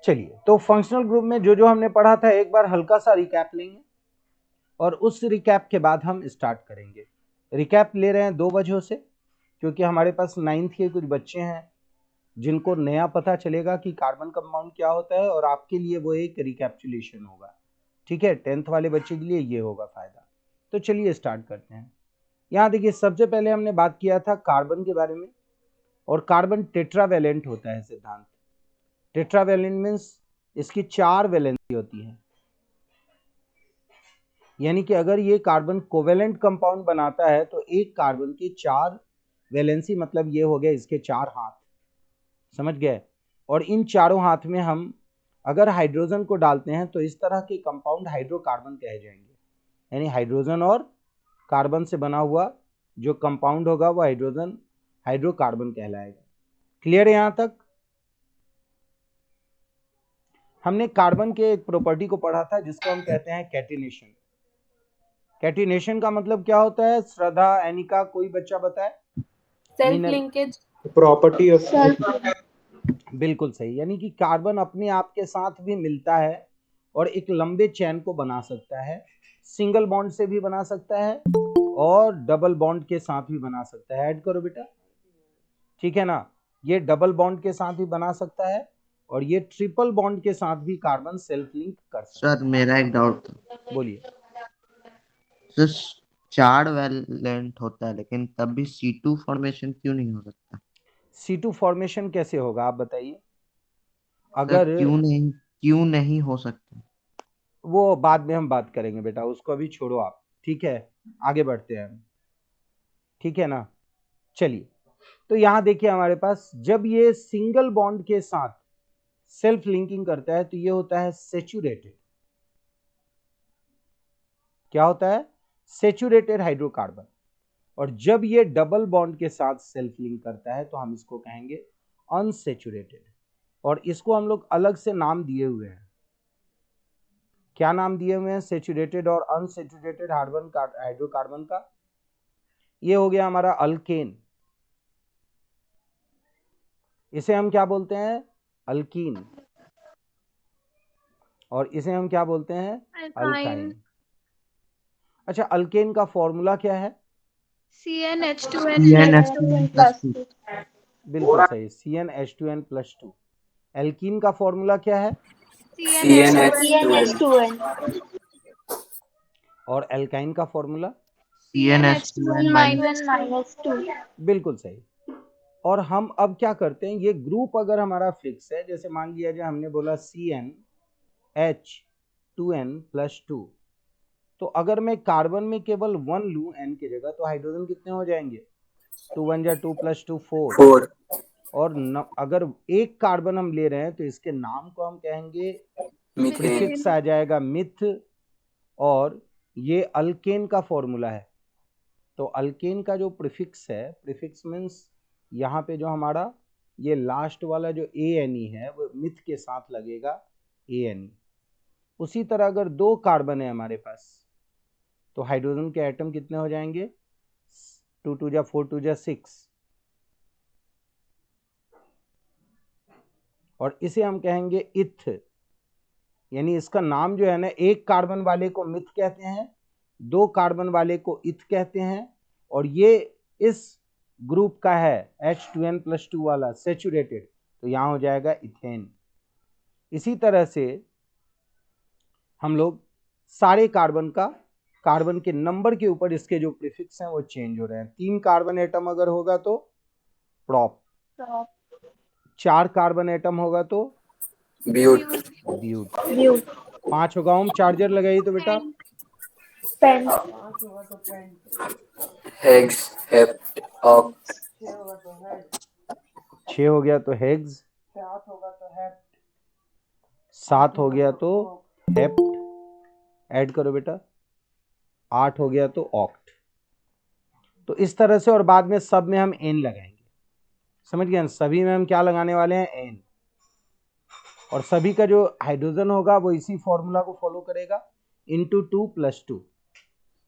चलिए, तो functional group में जो जो हमने पढ़ा था एक बार हल्का सा रिकैप लेंगे और उस रिकैप के बाद हम स्टार्ट करेंगे। रिकैप ले रहे हैं दो वजहों से, क्योंकि हमारे पास 9th के कुछ बच्चे हैं जिनको नया पता चलेगा कि कार्बन कंपाउंड क्या होता है, और आपके लिए वो एक रिकैप्चुलेशन होगा। ठीक है, 10th वाले बच्चे के लिए ये होगा फायदा। तो चलिए स्टार्ट करते हैं। यहाँ देखिए, सबसे पहले हमने बात किया था कार्बन के बारे में, और कार्बन टेट्रावैलेंट होता है सिद्धांत। टेट्रावैलेंट मीन्स इसकी 4 वैलेंसी होती है, यानी कि अगर ये कार्बन कोवेलेंट कंपाउंड बनाता है तो एक कार्बन की 4 वैलेंसी, मतलब ये हो गया इसके 4 हाथ, समझ गए। और इन चारों हाथ में हम अगर हाइड्रोजन को डालते हैं तो इस तरह के कंपाउंड हाइड्रोकार्बन कहे जाएंगे, यानी हाइड्रोजन और कार्बन से बना हुआ जो कंपाउंड होगा वो हाइड्रोकार्बन कहलाएगा। क्लियर है? यहाँ तक हमने कार्बन के एक प्रॉपर्टी को पढ़ा था जिसको हम कहते हैं कैटिनेशन। कैटिनेशन का मतलब क्या होता है? श्रद्धा, एनिका, कोई बच्चा बताए? सेल्फ लिंकेज प्रॉपर्टी ऑफ बिल्कुल सही, यानी कि कार्बन अपने आप के साथ भी मिलता है और एक लंबे चैन को बना सकता है। सिंगल बॉन्ड से भी बना सकता है और डबल बॉन्ड के साथ भी बना सकता है। ऐड करो बेटा, ठीक है ना। ये डबल बॉन्ड के साथ भी बना सकता है और ये ट्रिपल बॉन्ड के साथ भी कार्बन सेल्फ लिंक कर सकता है। सर मेरा एक डाउट था, बोलिए। सर 4 वैलेंट होता है लेकिन तब भी C2 फॉर्मेशन क्यों नहीं हो सकता? C2 फॉर्मेशन कैसे होगा आप बताइए? सर अगर क्यों नहीं हो सकता? वो बाद में हम बात करेंगे बेटा, उसको अभी छोड़ो आप, ठीक है। आगे बढ़ते हैं हम, ठीक है ना। चलिए, तो यहां देखिए हमारे पास जब ये सिंगल बॉन्ड के साथ सेल्फ लिंकिंग करता है तो ये होता है सेचुरेटेड। क्या होता है? Saturated hydrocarbon. और जब ये डबल बॉन्ड के साथ सेल्फ लिंक करता है तो हम इसको कहेंगे अनसेचुरेटेड। और इसको हम लोग अलग से नाम दिए हुए हैं। क्या नाम दिए हुए हैं सेचुरेटेड और अनसेचुरेटेड हाइड्रोकार्बन का? ये हो गया हमारा अल्केन, इसे हम क्या बोलते हैं? अल्कीन। और इसे हम क्या बोलते हैं? अल्काइन। अच्छा, अल्केन का फॉर्मूला क्या है? CnH2n+2 बिल्कुल सही, CnH2n+2। एल्कीन का फॉर्मूला क्या है? CnH2n और एल्काइन का फॉर्मूला? CnH2n-2 बिल्कुल सही। और हम अब क्या करते हैं, ये ग्रुप अगर हमारा फिक्स है, जैसे मान लिया जाए हमने बोला CnH2n+2, तो अगर मैं कार्बन में केवल 1 लूं n की जगह, तो हाइड्रोजन कितने हो जाएंगे? 2 1 जा 2 + 2 4। और अगर एक कार्बन हम ले रहे हैं तो इसके नाम को हम कहेंगे, प्रीफिक्स आ जाएगा मिथ, और ये अल्केन का फॉर्मूला है। तो अल्केन का जो प्रीफिक्स है, प्रीफिक्स मीन्स यहाँ पे जो हमारा ये लास्ट वाला जो ANE है वो मिथ के साथ लगेगा, ANE। उसी तरह अगर 2 कार्बन है हमारे पास तो हाइड्रोजन के एटम कितने हो जाएंगे? 2 2 जा 4 2 जा 6। और इसे हम कहेंगे इथ, यानी इसका नाम जो है ना, एक कार्बन वाले को मिथ कहते हैं, 2 कार्बन वाले को इथ कहते हैं, और ये इस ग्रुप का है H2n+2 वाला सेचुरेटेड, तो यहां हो जाएगा इथेन। इसी तरह से हम लोग सारे कार्बन के नंबर के ऊपर इसके जो प्रीफिक्स हैं वो चेंज हो रहे हैं। 3 कार्बन एटम अगर होगा तो प्रॉप, 4 कार्बन एटम होगा तो ब्यूट, 5 होगा हम चार्जर लगाइए तो बेटा पेन, हेक्स, हेप्ट, ऑक्ट, 6 हो गया तो हेक्स, 7 हो गया तो हेप्ट, ऐड करो बेटा, 8 हो गया तो ऑक्ट। तो इस तरह से, और बाद में सब में हम n लगाएंगे, समझ गए? सभी में हम क्या लगाने वाले हैं? n। और सभी का जो हाइड्रोजन होगा वो इसी फॉर्मूला को फॉलो करेगा, इंटू 2 + 2,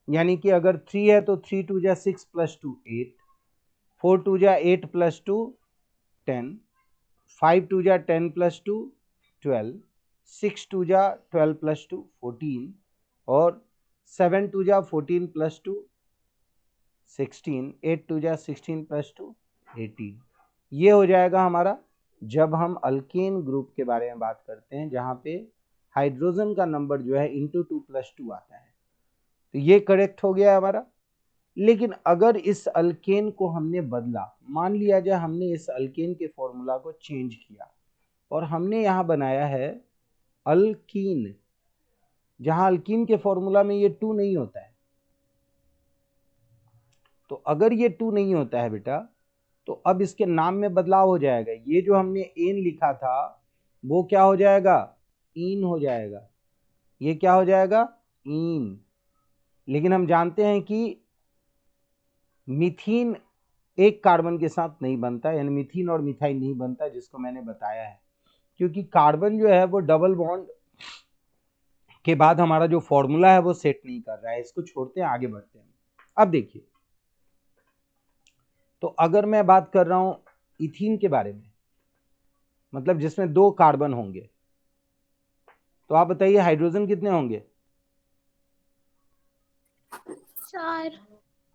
यानी कि अगर 3 है तो 3 2 जा 6 + 2 8, 4 2 जा 8 + 2 10, 5 2 जा 10 + 2 12, 6 2 जा 12 प्लस 2 14 और 7 2 जा 14 प्लस 2 16, 8 2 जा 16 प्लस 2 18। ये हो जाएगा हमारा जब हम अल्केन ग्रुप के बारे में बात करते हैं जहां पे हाइड्रोजन का नंबर जो है इंटू 2 प्लस 2 आता है। तो ये करेक्ट हो गया हमारा। लेकिन अगर इस अल्केन को हमने बदला, मान लिया जाए हमने इस अल्केन के फॉर्मूला को चेंज किया और हमने यहां बनाया है अल्कीन, जहां अल्कीन के फॉर्मूला में ये 2 नहीं होता है। तो अगर ये 2 नहीं होता है बेटा, तो अब इसके नाम में बदलाव हो जाएगा। ये जो हमने एन लिखा था वो क्या हो जाएगा, इन हो जाएगा। ये क्या हो जाएगा, इन। लेकिन हम जानते हैं कि मीथीन एक कार्बन के साथ नहीं बनता, यानी मीथीन और मिथाइल नहीं बनता, जिसको मैंने बताया है, क्योंकि कार्बन जो है वो डबल बॉन्ड के बाद हमारा जो फॉर्मूला है वो सेट नहीं कर रहा है। इसको छोड़ते हैं, आगे बढ़ते हैं। अब देखिए, तो अगर मैं बात कर रहा हूं इथीन के बारे में, मतलब जिसमें 2 कार्बन होंगे, तो आप बताइए हाइड्रोजन कितने होंगे? 4।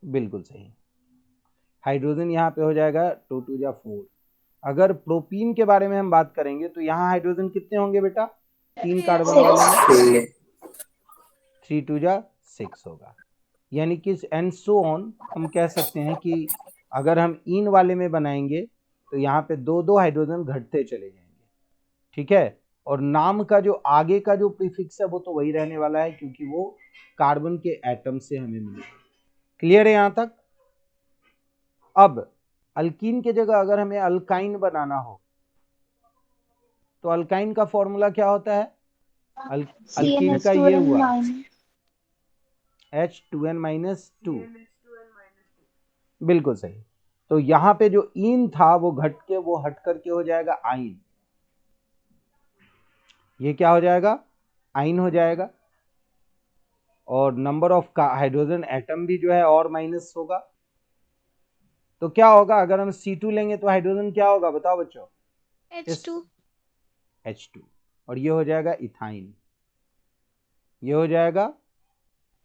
बिल्कुल सही। हाइड्रोजन यहाँ पे हो जाएगा 2 2 जा 4। अगर प्रोपीन के बारे में हम बात करेंगे तो यहाँ हाइड्रोजन कितने होंगे बेटा? 3 कार्बन वाले में 3 2 जा 6 होगा। यानी कि एंड सो ऑन हम कह सकते हैं कि अगर हम इन वाले में बनाएंगे तो यहाँ पे 2 हाइड्रोजन घटते चले जाएंगे, ठीक है। और नाम का जो आगे का जो प्रीफिक्स है वो तो वही रहने वाला है, क्योंकि वो कार्बन के एटम से हमें मिले। क्लियर है यहाँ तक? अब अल्कीन के जगह अगर हमें अल्काइन बनाना हो तो अल्काइन का फॉर्मूला क्या होता है? अल्कीन का ये हुआ H2n-2। बिल्कुल सही। तो यहाँ पे जो इन था वो हट करके हो जाएगा आइन। ये क्या हो जाएगा? आइन हो जाएगा। और नंबर ऑफ का हाइड्रोजन एटम भी जो है और माइनस होगा। तो क्या होगा अगर हम C2 लेंगे तो हाइड्रोजन क्या होगा बताओ बच्चों? H2। और ये हो जाएगा इथाइन। ये हो जाएगा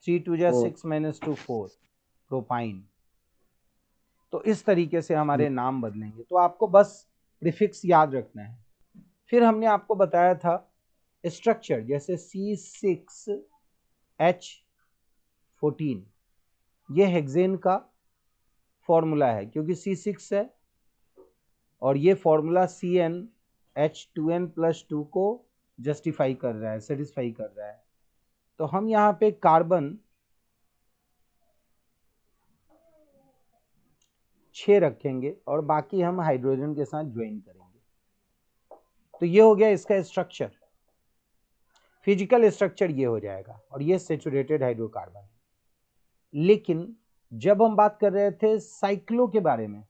3 2 जा 6 - 2 4 प्रोपाइन। तो इस तरीके से हमारे नाम बदलेंगे। तो आपको बस प्रीफिक्स याद रखना है। फिर हमने आपको बताया था स्ट्रक्चर, जैसे C6H14, ये हेक्सेन का फॉर्मूला है क्योंकि C6 है, और ये फॉर्मूला CnH2n+2 को जस्टिफाई कर रहा है, सेटिस्फाई कर रहा है। तो हम यहाँ पे कार्बन 6 रखेंगे और बाकी हम हाइड्रोजन के साथ ज्वाइन करेंगे। तो ये हो गया इसका स्ट्रक्चर, फिजिकल स्ट्रक्चर ये हो जाएगा, और ये सैचुरेटेड हाइड्रोकार्बन है। लेकिन जब हम बात कर रहे थे साइक्लो के बारे में,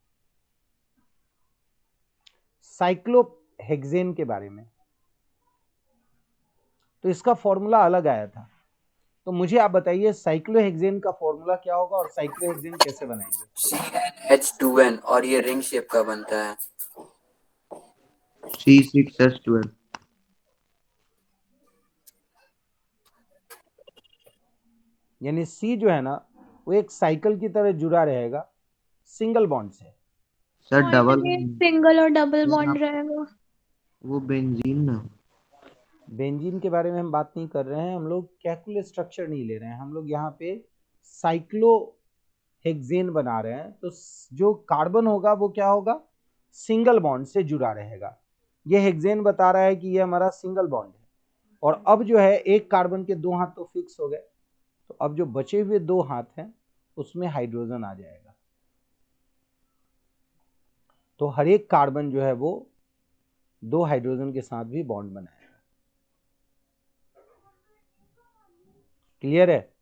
साइक्लोहेक्सेन के बारे में, तो इसका फॉर्मूला अलग आया था। तो मुझे आप बताइए साइक्लोहेक्सेन का फॉर्मूला क्या होगा और साइक्लोहेक्सेन कैसे बनाएंगे? CnH2n, और ये रिंग शेप का बनता है। C6H12। यानी C जो है ना वो एक साइकिल की तरह जुड़ा रहेगा सिंगल बॉन्ड से। सर डबल सिंगल और डबल बॉन्ड रहेगा। वो बेंजीन ना। बेंजीन के बारे में हम बात नहीं कर रहे हैं, हम लोग कैलकुलेट स्ट्रक्चर नहीं ले रहे हैं, हम लोग यहाँ पे साइक्लोहेक्सेन बना रहे हैं। तो जो कार्बन होगा वो क्या होगा? सिंगल बॉन्ड से जुड़ा रहेगा। ये हेक्सेन बता रहा है कि ये हमारा सिंगल बॉन्ड है। और अब जो है एक कार्बन के 2 हाथ तो फिक्स हो गए, तो अब जो बचे हुए 2 हाथ हैं उसमें हाइड्रोजन आ जाएगा। तो हर एक कार्बन जो है वो 2 हाइड्रोजन के साथ भी बॉन्ड बनाएगा। क्लियर है?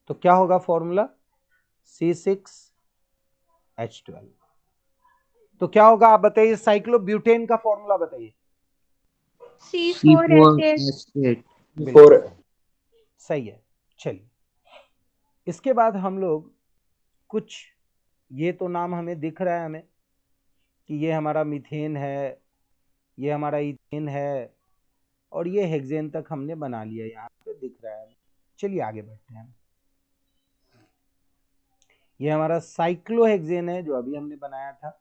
तो क्या होगा फॉर्मूला? C6H12। तो क्या होगा आप बताइए? साइक्लोब्यूटेन का फॉर्मूला बताइए। C4H8। बिल्कुल सही है। चलिए, इसके बाद हम लोग कुछ, ये तो नाम हमें दिख रहा है हमें, कि ये हमारा मीथेन है, ये हमारा इथेन है, और ये हेक्सेन तक हमने बना लिया, यहाँ पे दिख रहा है। चलिए आगे बढ़ते हैं। ये हमारा साइक्लोहेक्सेन है जो अभी हमने बनाया था।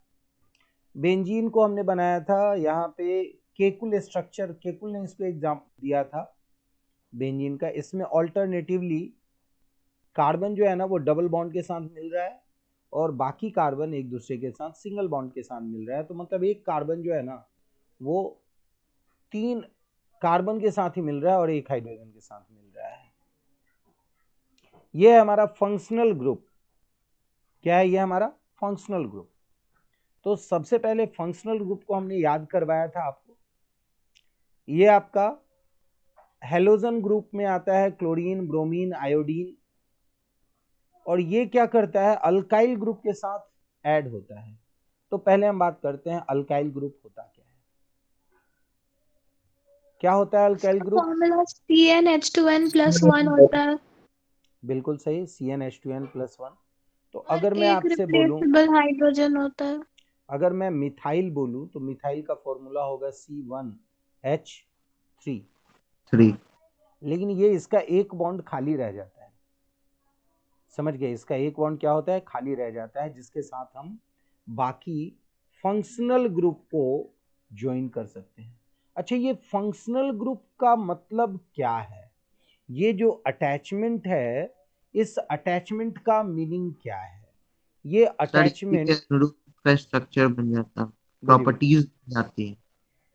बेंजीन को हमने बनाया था यहाँ पे केकुल स्ट्रक्चर, केकुल ने इसको एग्जाम दिया था बेंजीन का। इसमें ऑल्टरनेटिवली कार्बन जो है ना वो डबल बॉन्ड के साथ मिल रहा है और बाकी कार्बन एक दूसरे के साथ सिंगल बॉन्ड के साथ मिल रहा है। तो मतलब एक कार्बन जो है ना वो 3 कार्बन के साथ ही मिल रहा है और एक हाइड्रोजन के साथ मिल रहा है। ये है हमारा फंक्शनल ग्रुप। क्या है ये हमारा फंक्शनल ग्रुप? तो सबसे पहले फंक्शनल ग्रुप को हमने याद करवाया था आपको। ये आपका हेलोजन ग्रुप में आता है क्लोरीन, ब्रोमीन, आयोडीन, और ये क्या करता है अल्काइल ग्रुप के साथ ऐड होता है। तो पहले हम बात करते हैं अल्काइल ग्रुप होता क्या है। क्या होता है अल्काइल ग्रुप? फॉर्मूला CnH2n+1 होता है। बिल्कुल सही, CnH2n+1। तो और अगर मैं एक आपसे बोलूं, रिप्लेसेबल हाइड्रोजन होता है। अगर मैं मिथाइल बोलूं तो मिथाइल का फॉर्मूला होगा C1H3। 3 लेकिन ये इसका एक बॉन्ड खाली रह जाता है, समझ गए? इसका एक बॉन्ड क्या होता है, खाली रह जाता है, जिसके साथ हम बाकी फंक्शनल ग्रुप को ज्वाइन कर सकते हैं। अच्छा, ये फंक्शनल ग्रुप का मतलब क्या है? ये जो अटैचमेंट है, इस अटैचमेंट का मीनिंग क्या है? ये सर इसी के अटैचमेंट अनुरूप का स्ट्रक्चर बन जाता, वेरी गुड, प्रॉपर्टीज बन जाती है।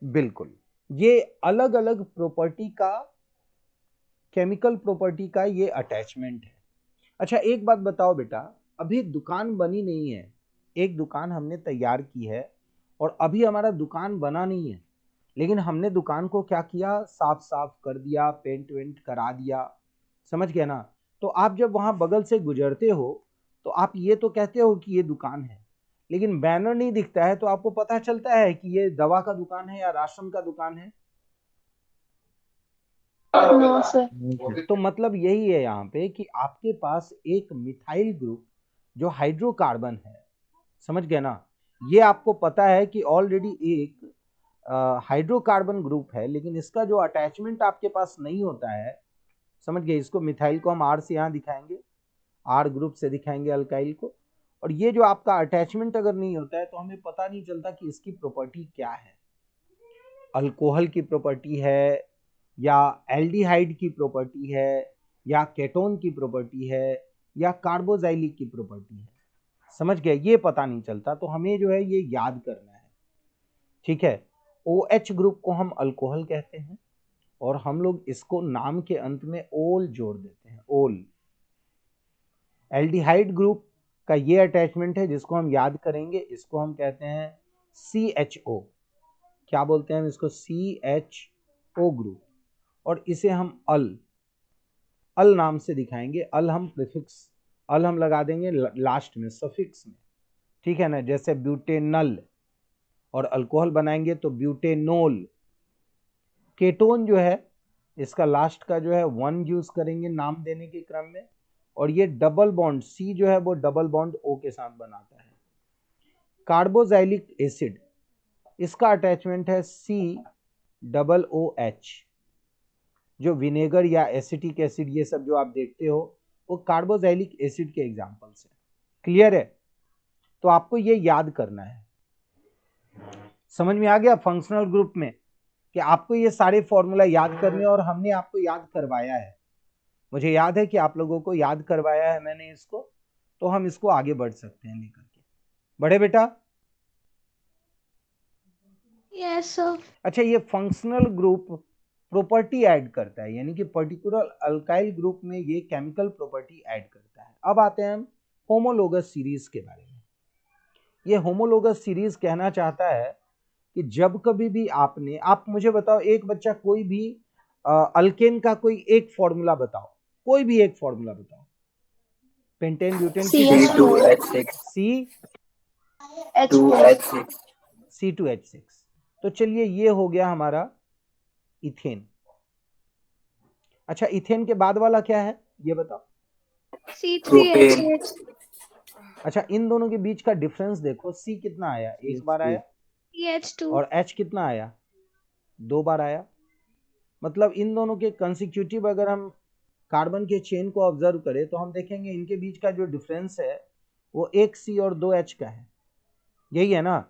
बिल्कुल, ये अलग अलग प्रॉपर्टी का, केमिकल प्रॉपर्टी का ये अटैचमेंट है। अच्छा एक बात बताओ बेटा, अभी दुकान बनी नहीं है, एक दुकान हमने तैयार की है और अभी हमारा दुकान बना नहीं है, लेकिन हमने दुकान को क्या किया, साफ साफ कर दिया, पेंट वेंट करा दिया, समझ गए ना? तो आप जब वहां बगल से गुजरते हो तो आप ये तो कहते हो कि ये दुकान है, लेकिन बैनर नहीं दिखता है तो आपको पता चलता है कि ये दवा का दुकान है या राशन का दुकान है? No sir. तो मतलब यही है यहाँ पे कि आपके पास एक मिथाइल ग्रुप जो हाइड्रोकार्बन है, समझ गए ना? ये आपको पता है कि ऑलरेडी एक हाइड्रोकार्बन ग्रुप है, लेकिन इसका जो अटैचमेंट आपके पास नहीं होता है, समझ गए? इसको मिथाइल को हम आर से यहाँ दिखाएंगे, आर ग्रुप से दिखाएंगे अल्काइल को, और ये जो आपका अटैचमेंट अगर नहीं होता है तो हमें पता नहीं चलता कि इसकी प्रॉपर्टी क्या है। अल्कोहल की प्रॉपर्टी है या एल्डिहाइड की प्रॉपर्टी है या केटोन की प्रॉपर्टी है या कार्बोजाइलिक की प्रॉपर्टी है, समझ गए? ये पता नहीं चलता, तो हमें जो है ये याद करना है, ठीक है? OH ग्रुप को हम अल्कोहल कहते हैं और हम लोग इसको नाम के अंत में ओल जोड़ देते हैं, ओल। एल्डिहाइड ग्रुप का ये अटैचमेंट है जिसको हम याद करेंगे, इसको हम कहते हैं CHO। क्या बोलते हैं हम इसको? CHO group. और इसे हम अल नाम से दिखाएंगे। अल हम प्रीफिक्स, अल हम लगा देंगे लास्ट में, सफिक्स में, ठीक है ना? जैसे ब्यूटेनल, और अल्कोहल बनाएंगे तो ब्यूटेनोल। केटोन जो है इसका लास्ट का जो है 1 यूज करेंगे नाम देने के क्रम में, और ये डबल बॉन्ड C जो है वो डबल बॉन्ड O के साथ बनाता है। कार्बोजाइलिक एसिड, इसका अटैचमेंट है COOH। जो विनेगर या एसिटिक एसिड ये सब जो आप देखते हो वो कार्बोजाइलिक एसिड के एग्जांपल्स हैं। क्लियर है? तो आपको ये याद करना है। समझ में आ गया फंक्शनल ग्रुप में कि आपको ये सारे फॉर्मूला याद करने, और हमने आपको याद करवाया है। मुझे याद है कि आप लोगों को याद करवाया है मैंने इसको, तो हम इसको आगे बढ़ सकते हैं लेकर के। बढ़े बेटा? Yes sir. अच्छा, ये फंक्शनल ग्रुप प्रॉपर्टी ऐड करता है, यानी कि पर्टिकुलर अल्काइल ग्रुप में ये केमिकल प्रॉपर्टी ऐड करता है। अब आते हैं हम होमोलोगस सीरीज के बारे में। ये होमोलोगस सीरीज कहना चाहता है कि जब कभी भी आपने, आप मुझे बताओ, एक बच्चा कोई भी अल्केन का कोई एक फॉर्मूला बताओ, कोई भी एक फॉर्मूला बताओ। पेंटेन ब्यूटेन की C2H6। तो चलिए ये हो गया हमारा इथेन। अच्छा, इथेन के बाद वाला क्या है ये बताओ? C3H8। अच्छा, इन दोनों के बीच का डिफरेंस देखो, C कितना आया, एक बार आया, CH2 और H कितना आया, 2 बार आया। मतलब इन दोनों के कंसिक्यूटिव अगर हम कार्बन के चेन को ऑब्जर्व करें तो हम देखेंगे इनके बीच का जो डिफरेंस है वो 1 C और 2 H का है। यही है ना।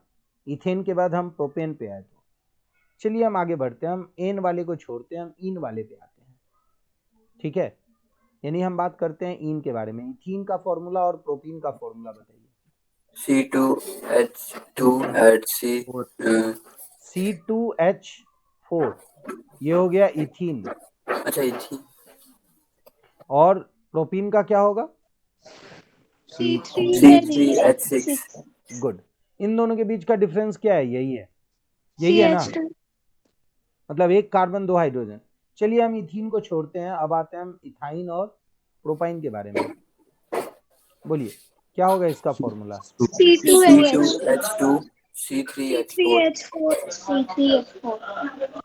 इथेन के बाद हम प्रोपेन पे आए। तो चलिए हम आगे बढ़ते हैं, हम एन वाले को छोड़ते हैं, हम इन वाले पे आते हैं। ठीक है, यानी हम बात करते हैं इन के बारे में। इथीन का फॉर्मूला और प्रोपीन का फॉर्मूला बताइए। C2H2HC C2H4, ये हो गया इथीन। अच्छा ये थी। और प्रोपीन का क्या होगा? C3H6 good. इन दोनों के बीच का डिफरेंस क्या है? यही है, यही है ना। CH2 मतलब एक कार्बन 2 हाइड्रोजन। चलिए हम इथीन को छोड़ते हैं, अब आते हैं हम इथाइन और प्रोपाइन के बारे में। बोलिए क्या होगा इसका फॉर्मूला? C2H2 C3H4 C3H4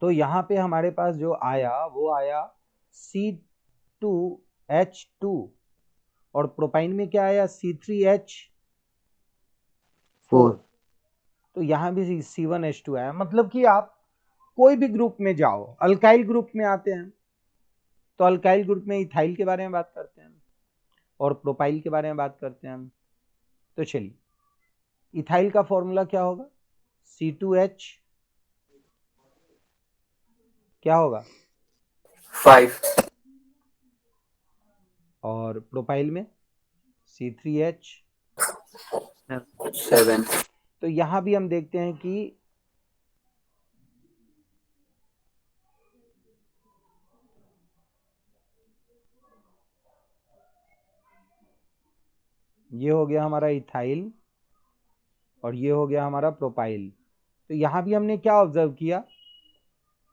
तो यहाँ पे हमारे पास जो आया वो आया C2H2, और प्रोपाइन में क्या आया? C3H4। तो यहाँ भी C1H2 आया। मतलब कि आप कोई भी ग्रुप में जाओ, अल्काइल ग्रुप में आते हैं तो अल्काइल ग्रुप में इथाइल के बारे में बात करते हैं और प्रोपाइल के बारे में बात करते हैं हम। तो चलिए, इथाइल का फॉर्मूला क्या होगा? C2H क्या होगा? 5 और प्रोपाइल में C3H7। 7 तो यहां भी हम देखते हैं कि ये हो गया हमारा इथाइल और ये हो गया हमारा प्रोपाइल। तो यहां भी हमने क्या ऑब्जर्व किया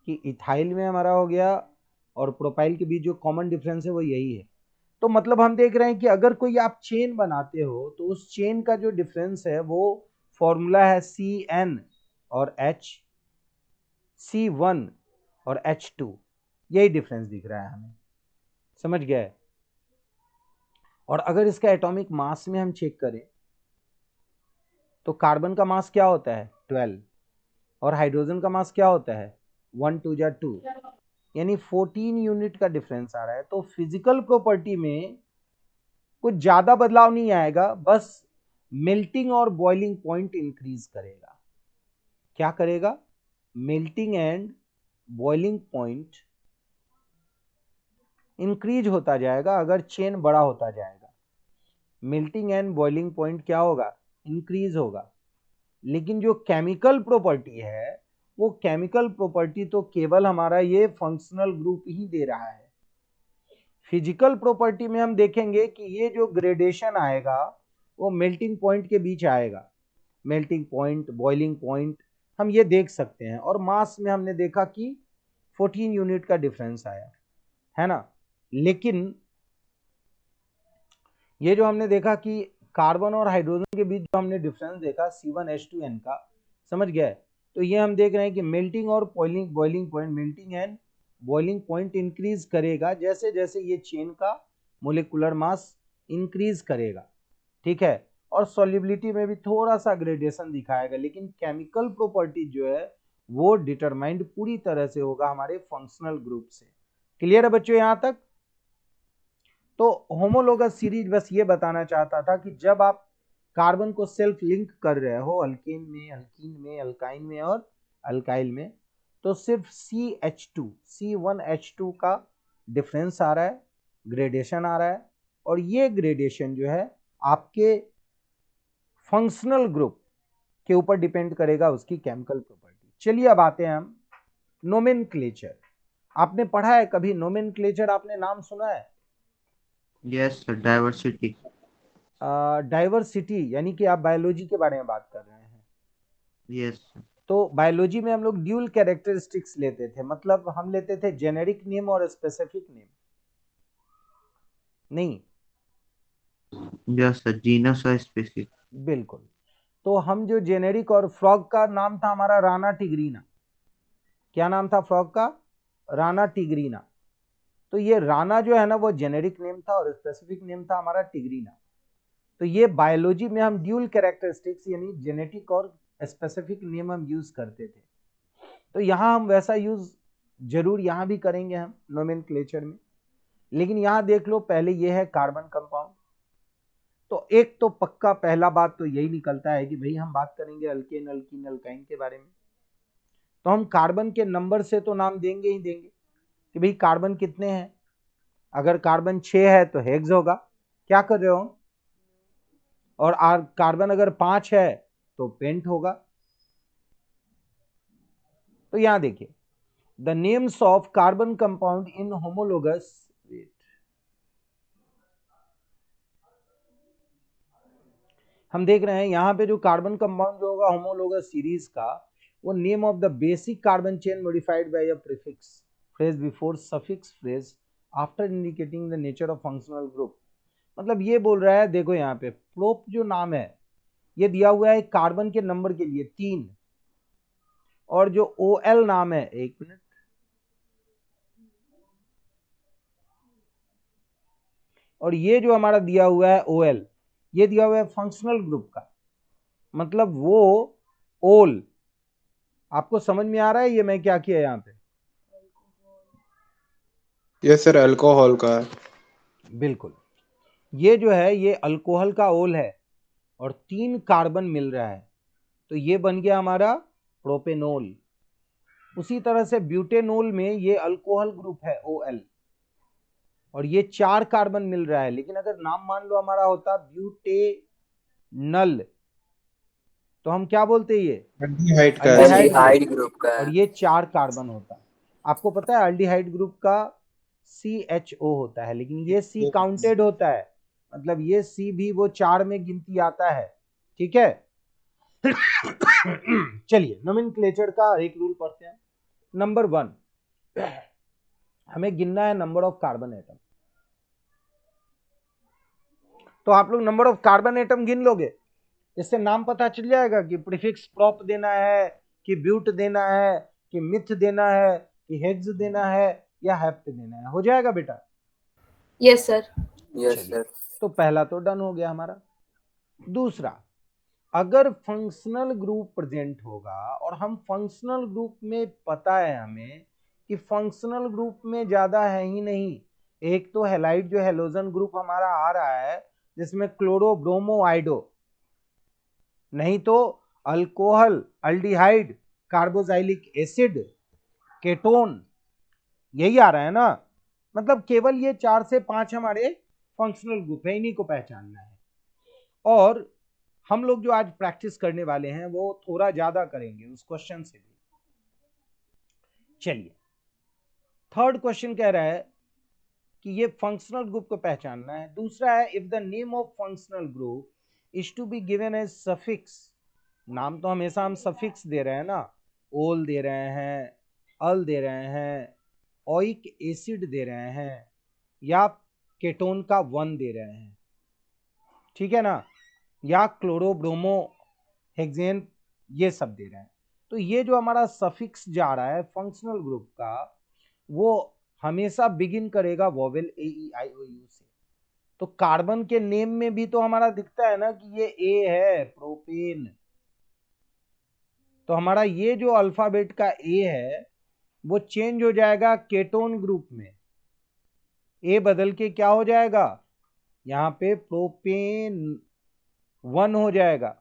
कि इथाइल में हमारा हो गया और प्रोपाइल के बीच जो कॉमन डिफरेंस है वो यही है। तो मतलब हम देख रहे हैं कि अगर कोई आप चेन बनाते हो तो उस चेन का जो डिफरेंस है वो फॉर्मूला है CN और H, C1 और H2। यही डिफरेंस दिख रहा है हमें, समझ गए? और अगर इसका एटॉमिक मास में हम चेक करें तो कार्बन का मास क्या होता है? 12, और हाइड्रोजन का मास क्या होता है? 1 2 जा 2, यानी 14 यूनिट का डिफरेंस आ रहा है। तो फिजिकल प्रॉपर्टी में कुछ ज्यादा बदलाव नहीं आएगा, बस मेल्टिंग और बॉइलिंग पॉइंट इंक्रीज करेगा। क्या करेगा? Melting and boiling point increase होता जाएगा अगर चेन बड़ा होता जाएगा। मेल्टिंग एंड बॉइलिंग पॉइंट क्या होगा? इंक्रीज होगा। लेकिन जो केमिकल प्रॉपर्टी है वो केमिकल प्रॉपर्टी तो केवल हमारा ये फंक्शनल ग्रुप ही दे रहा है। फिजिकल प्रॉपर्टी में हम देखेंगे कि ये जो ग्रेडेशन आएगा वो मेल्टिंग पॉइंट के बीच आएगा। मेल्टिंग पॉइंट, बॉइलिंग पॉइंट हम ये देख सकते हैं। और मास में हमने देखा कि 14 यूनिट का डिफरेंस आया है ना। लेकिन ये जो हमने देखा कि कार्बन और हाइड्रोजन के बीच जो हमने डिफरेंस देखा C1H2N का, समझ गए? तो ये हम देख रहे हैं कि मेल्टिंग और boiling point, melting and boiling point increase करेगा जैसे जैसे ये चेन का मोलिकुलर मास इंक्रीज करेगा। ठीक है, और सॉल्युबिलिटी में भी थोड़ा सा ग्रेडेशन दिखाएगा, लेकिन केमिकल प्रॉपर्टी जो है वो डिटरमाइंड पूरी तरह से होगा हमारे फंक्शनल ग्रुप से। क्लियर है बच्चों यहाँ तक? तो होमोलोगस सीरीज बस ये बताना चाहता था कि जब आप कार्बन को सेल्फ लिंक कर रहे हो अल्केन में, अल्कीन में, अल्काइन में और अल्काइल में, तो सिर्फ CH2, C1H2 का डिफरेंस आ रहा है, ग्रेडेशन आ रहा है। और ये ग्रेडेशन जो है आपके फंक्शनल ग्रुप के ऊपर डिपेंड करेगा, उसकी केमिकल प्रॉपर्टी। चलिए अब आते हैं हम नोमेनक्लेचर। आपने पढ़ा है कभी नोमेनक्लेचर? आपने नाम सुना है? Yes sir, diversity. डाइवर्सिटी यानी कि आप बायोलॉजी के बारे में बात कर रहे हैं। यस। तो बायोलॉजी में हम लोग ड्यूल कैरेक्टरिस्टिक्स लेते थे, मतलब हम लेते थे जेनेरिक नेम और स्पेसिफिक नेम। नहीं, यस सर, जीनस और स्पीसीज। बिल्कुल। तो हम जो जेनेरिक, और फ्रॉग का नाम था हमारा राना टिग्रीना। क्या नाम था फ्रॉग का? राना टिग्रीना। तो ये राना जो है ना वो जेनेरिक नेम था और स्पेसिफिक नेम था हमारा टिग्रीना। तो ये बायोलॉजी में हम ड्यूल कैरेक्टरिस्टिक्स यानी जेनेटिक और स्पेसिफिक नेम हम यूज करते थे, तो यहां हम वैसा यूज जरूर यहां भी करेंगे हम नोमेनक्लेचर में। लेकिन यहां देख लो, पहले ये है कार्बन कंपाउंड, तो एक तो पक्का पहला बात तो यही निकलता है कि भाई हम बात करेंगे अल्केन अल्कीन अल्काइन के बारे में, तो हम कार्बन के नंबर से तो नाम देंगे ही देंगे कि भाई कार्बन कितने हैं। अगर कार्बन 6 है तो हेक्स होगा, क्या कर रहे हो, और कार्बन अगर 5 है तो पेंट होगा। तो यहां देखिए, the names of carbon compound in homologous, हम देख रहे हैं यहां पे जो कार्बन कंपाउंड जो होगा होमोलोगस सीरीज का, वो name of the basic carbon chain modified by a prefix phrase before suffix phrase after indicating the nature of functional group. मतलब ये बोल रहा है, देखो यहाँ पे प्रोप जो नाम है ये दिया हुआ है कार्बन के नंबर के लिए 3, और जो OL नाम है, एक मिनट, और ये जो हमारा दिया हुआ है OL, ये दिया हुआ है फंक्शनल ग्रुप का, मतलब वो ओल। आपको समझ में आ रहा है ये मैं क्या किया यहाँ पे? यस सर, अल्कोहल का है। बिल्कुल, ये जो है ये अल्कोहल का ओल है और 3 कार्बन मिल रहा है, तो ये बन गया हमारा प्रोपेनोल। उसी तरह से ब्यूटेनोल में ये अल्कोहल ग्रुप है OL, और ये 4 कार्बन मिल रहा है, लेकिन अगर नाम मान लो हमारा होता ब्यूटेनल, तो हम क्या बोलते ये एल्डिहाइड का है। एल्डिहाइड ग्रुप का और है। ये 4 कार्बन होता। आपको पता है अल्डिहाइड ग्रुप का CHO होता है, लेकिन ये C काउंटेड होता है, मतलब ये C भी वो 4 में गिनती आता है, ठीक है। चलिए नोमेनक्लेचर का एक रूल पढ़ते हैं। नंबर 1, हमें गिनना है नंबर ऑफ कार्बन एटम। तो आप लोग नंबर ऑफ कार्बन एटम गिन लोगे, इससे नाम पता चल जाएगा कि प्रीफिक्स प्रॉप देना है कि ब्यूट देना है कि मिथ देना है कि हेक्स देना है या हेप्ट देना है। हो जाएगा बेटा? Yes sir. Yes sir. तो पहला तो डन हो गया हमारा। दूसरा, अगर फंक्शनल ग्रुप प्रेजेंट होगा और हम फंक्शनल ग्रुप में पता है हमें कि फंक्शनल ग्रुप में ज्यादा है ही नहीं, एक तो हैलाइड जो हेलोजन ग्रुप हमारा आ रहा है जिसमें क्लोरो ब्रोमो आइडो, नहीं तो alcohol aldehyde carboxylic acid ketone, यही आ रहा है ना। मतलब केवल ये 4 से 5 हमारे फंक्शनल ग्रुप है, इन्हीं को पहचानना है। और हम लोग जो आज प्रैक्टिस करने वाले हैं वो थोड़ा ज्यादा करेंगे उस क्वेश्चन से भी। चलिए, थर्ड क्वेश्चन कह रहा है कि ये फंक्शनल ग्रुप को पहचानना है। दूसरा है, if the name of functional group is to be given as suffix, नाम तो हमेशा हम सफिक्स दे रहे हैं ना, ओल दे रहे हैं, अल दे रहे हैं, ओइक एसिड दे रहे हैं, या केटोन का 1 दे रहे हैं, ठीक है ना, या क्लोरोब्रोमो हेक्सेन, ये सब दे रहे हैं। तो ये जो हमारा सफिक्स जा रहा है फंक्शनल ग्रुप का, वो हमेशा बिगिन करेगा वोवेल AEIOU से। तो कार्बन के नेम में भी तो हमारा दिखता है ना कि ये A है, प्रोपेन, तो हमारा ये जो अल्फाबेट का A है वो चेंज हो जाएगा केटोन ग्रुप में, A बदल के क्या हो जाएगा, यहाँ पे प्रोपेन 1 हो जाएगा,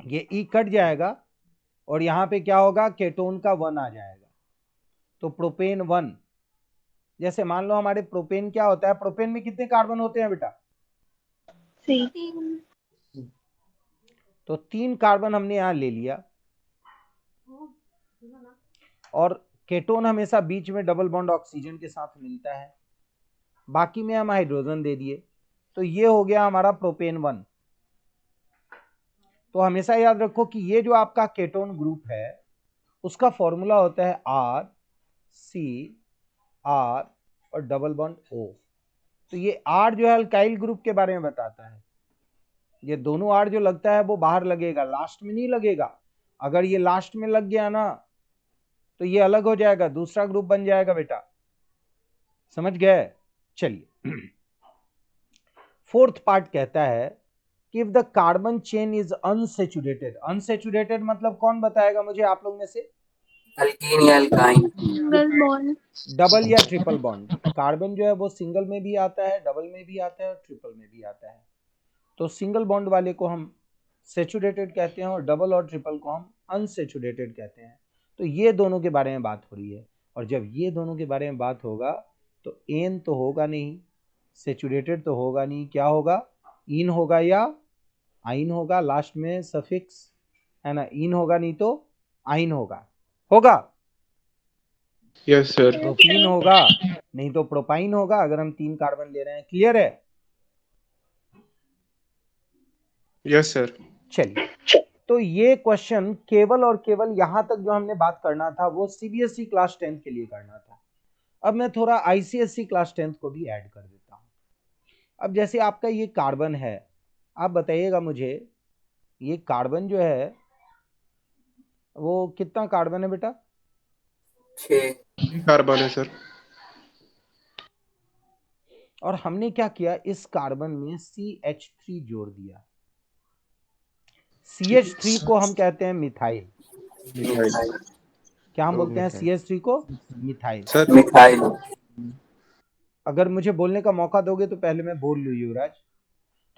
ये E कट जाएगा और यहाँ पे क्या होगा, केटोन का 1 आ जाएगा, तो प्रोपेन 1। जैसे मान लो हमारे प्रोपेन क्या होता है, प्रोपेन में कितने कार्बन होते हैं बेटा? 3। तो 3 कार्बन हमने यहां ले लिया, और केटोन हमेशा बीच में डबल बॉन्ड ऑक्सीजन के साथ मिलता है, बाकी में हम हाइड्रोजन दे दिए, तो ये हो गया हमारा प्रोपेन 1। तो हमेशा याद रखो कि ये जो आपका केटोन ग्रुप है उसका फॉर्मूला होता है RCR और डबल बॉन्ड O। तो ये R जो है अल्काइल ग्रुप के बारे में बताता है, ये दोनों R जो लगता है वो बाहर लगेगा, लास्ट में नहीं लगेगा। अगर ये लास्ट में लग गया ना तो ये अलग हो जाएगा, दूसरा ग्रुप बन जाएगा बेटा, समझ गए? चलिए, फोर्थ पार्ट कहता है कि if the carbon chain is unsaturated, unsaturated मतलब कौन बताएगा मुझे आप लोग में से? अल्कीन या अल्काइन। Single bond. डबल या ट्रिपल बॉन्ड। कार्बन जो है वो सिंगल में भी आता है, डबल में भी आता है और ट्रिपल में भी आता है। तो सिंगल बॉन्ड वाले को हम सेचुरेटेड कहते हैं और डबल और ट्रिपल को हम अनसेचुरेटेड कहते हैं। तो ये दोनों के बारे में बात हो रही है, और जब ये दोनों के बारे में बात होगा तो एन तो होगा नहीं, सेचुरेटेड तो होगा नहीं, क्या होगा? इन होगा या आइन होगा, लास्ट में सफिक्स है ना, इन होगा नहीं तो आइन होगा। होगा यस सर। प्रोपीन होगा नहीं तो प्रोपाइन होगा, अगर हम 3 कार्बन ले रहे हैं। क्लियर है? Yes sir. चलिए, तो ये क्वेश्चन केवल और केवल यहां तक जो हमने बात करना था वो सीबीएसई क्लास 10 के लिए करना था। अब मैं थोड़ा आईसीएसई क्लास 10 को भी ऐड कर देता हूं। अब जैसे आपका ये कार्बन है, आप बताइएगा मुझे, ये कार्बन जो है वो कितना कार्बन है बेटा? 6। कार्बन है सर। और हमने क्या किया, इस कार्बन में CH3 जोड़ दिया। CH3 को हम कहते हैं मिथाइल। क्या हम बोलते हैं CH3 को? मिथाइल। Sir methyl. अगर मुझे बोलने का मौका दोगे तो पहले मैं बोल लूं युवराज।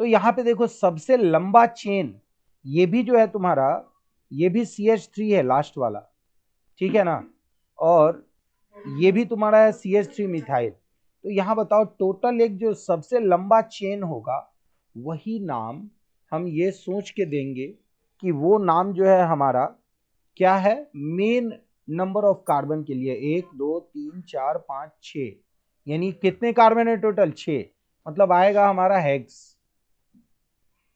तो यहां पे देखो सबसे लंबा चेन ये भी जो है तुम्हारा, ये भी CH3 है लास्ट वाला, ठीक है ना, और ये भी तुम्हारा है CH3 मिथाइल। तो यहां बताओ टोटल एक जो सबसे लंबा चेन होगा वही नाम हम ये सोच के देंगे कि वो नाम जो है हमारा क्या है, मेन नंबर ऑफ कार्बन के लिए 1 2 3 4 5 6, यानी कितने कार्बन है टोटल? 6, मतलब आएगा हमारा हेक्स।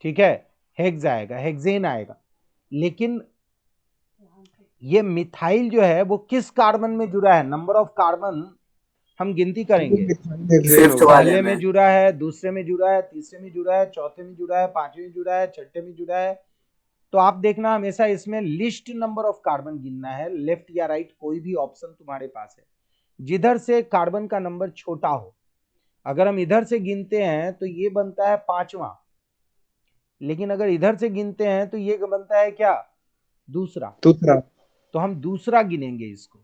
ठीक है, हेक्स आएगा, हेक्सेन आएगा। लेकिन ये मिथाइल जो है वो किस कार्बन में जुड़ा है? नंबर ऑफ कार्बन हम गिनती करेंगे, फिफ्थ वाले पहले में में। जुड़ा है, दूसरे में जुड़ा है, तीसरे में जुड़ा है, चौथे में जुड़ा है, पांचवें में जुड़ा है, छठे में जुड़ा है। तो आप देखना हमेशा इसमें लिस्ट नंबर ऑफ कार्बन गिनना है, लेफ्ट या राइट कोई भी ऑप्शन तुम्हारे पास है जिधर से कार्बन का नंबर छोटा हो। अगर हम इधर से गिनते हैं तो ये बनता है 5वां, लेकिन अगर इधर से गिनते हैं तो ये बनता है क्या? दूसरा। तो हम दूसरा गिनेंगे इसको,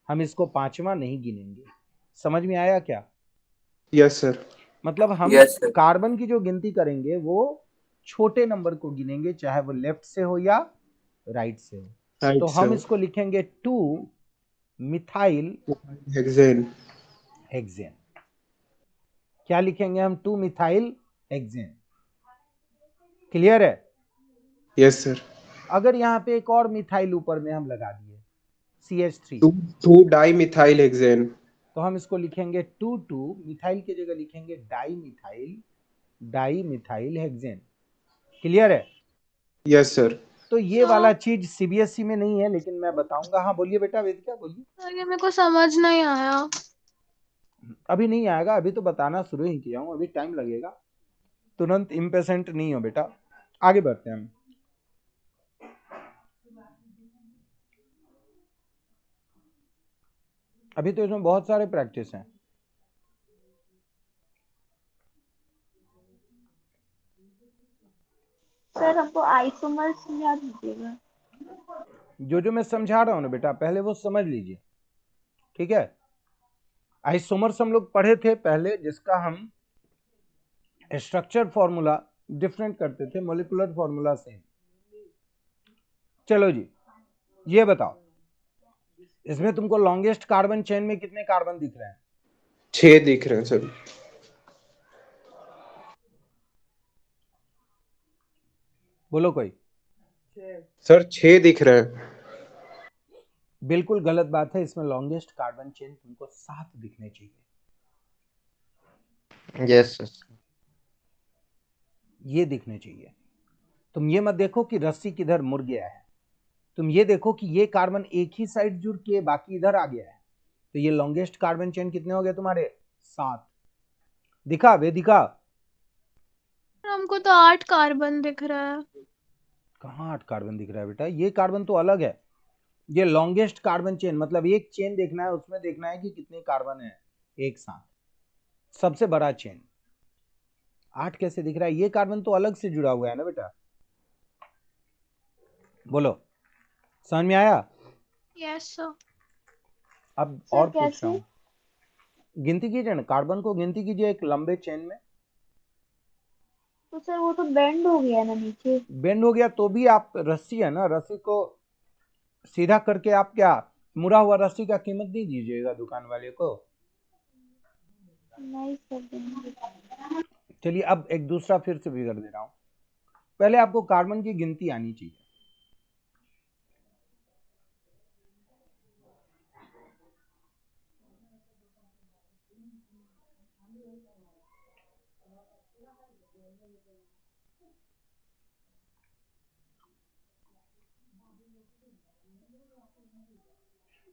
हम इसको 5वां नहीं गिनेंगे। समझ में आया क्या? Yes sir. मतलब हम Yes, sir. कार्बन की जो गिनती करेंगे वो छोटे नंबर को गिनेंगे, चाहे वो लेफ्ट से हो या राइट से हो। राइट तो से हम हो। इसको लिखेंगे 2 मिथाइल हेक्सेन। हेक्सेन। क्या लिखेंगे हम? 2 मिथाइल हेक्सेन। क्लियर है? Yes sir. अगर यहाँ पे एक और मिथाइल ऊपर में हम लगा दिए CH3, 2 डाई मिथाइल हेक्सेन। तो हम इसको लिखेंगे 2 मिथाइल की जगह लिखेंगे डाई मिथाइल हेक्सेन। क्लियर है? Yes sir. तो ये वाला चीज सीबीएसई में नहीं है, लेकिन मैं बताऊंगा। हाँ बोलिए बेटा, वेदिका बोलिए। अरे मेरे को समझ नहीं आया। अभी नहीं आएगा, अभी तो बताना शुरू ही किया हूँ, अभी टाइम लगेगा, तुरंत इम्पेशेंट नहीं हो बेटा। आगे बढ़ते हैं हम। अभी तो इसमें बहुत सारे प्रैक्टिस हैं। सर हमको आइसोमर समझा दीजिएगा। जो मैं समझा रहा हूँ ना बेटा, पहले वो समझ लीजिए, ठीक है? आइसोमर्स हम लोग पढ़े थे पहले, जिसका हम स्ट्रक्चर फॉर्मूला डिफरेंट करते थे, मॉलिक्यूलर फॉर्मूला से। चलो जी, ये बताओ, इसमें तुमको लॉन्गेस्ट कार्बन चेन में कितने कार्बन दिख रहे हैं? 6 दिख रहे हैं सर। बोलो कोई। सर 6 दिख रहे हैं। बिल्कुल गलत बात है, इसमें लॉन्गेस्ट कार्बन चेन तुमको 7 दिखने चाहिए। Yes sir. ये दिखने चाहिए। तुम ये मत देखो कि रस्सी किधर मुड़ गया है, तुम ये देखो कि ये कार्बन एक ही साइड जुड़ के बाकी इधर आ गया है। तो ये लॉन्गेस्ट कार्बन चेन कितने हो गए तुम्हारे? 7। दिखा वेदिका? हमको तो 8 कार्बन दिख रहा है। कहाँ 8 कार्बन दिख रहा है बेटा? ये कार्बन तो अलग है। ये लॉन्गेस्ट कार्बन चेन मतलब एक चेन देखना है, उसमें देखना है कि कितने कार्बन है एक साथ, सबसे बड़ा चेन। 8 कैसे दिख रहा है? ये कार्बन तो अलग से जुड़ा हुआ है ना बेटा। बोलो, समझ में आया? Yes sir. अब सर और पूछ कैसे? रहा हूँ, गिनती कीजिए ना, कार्बन को गिनती कीजिए एक लंबे चेन में। तो सर वो तो बेंड हो गया ना नीचे। बेंड हो गया तो भी आप, रस्सी है ना, रस्सी को सीधा करके आप क्या, मुड़ा हुआ रस्सी का कीमत नहीं दीजिएगा दुकान वाले को। नहीं सर देंगे। चलिए अब एक दूसरा फिर से बिगड़ दे रहा हूं। पहले आपको कार्बन की गिनती आनी चाहिए।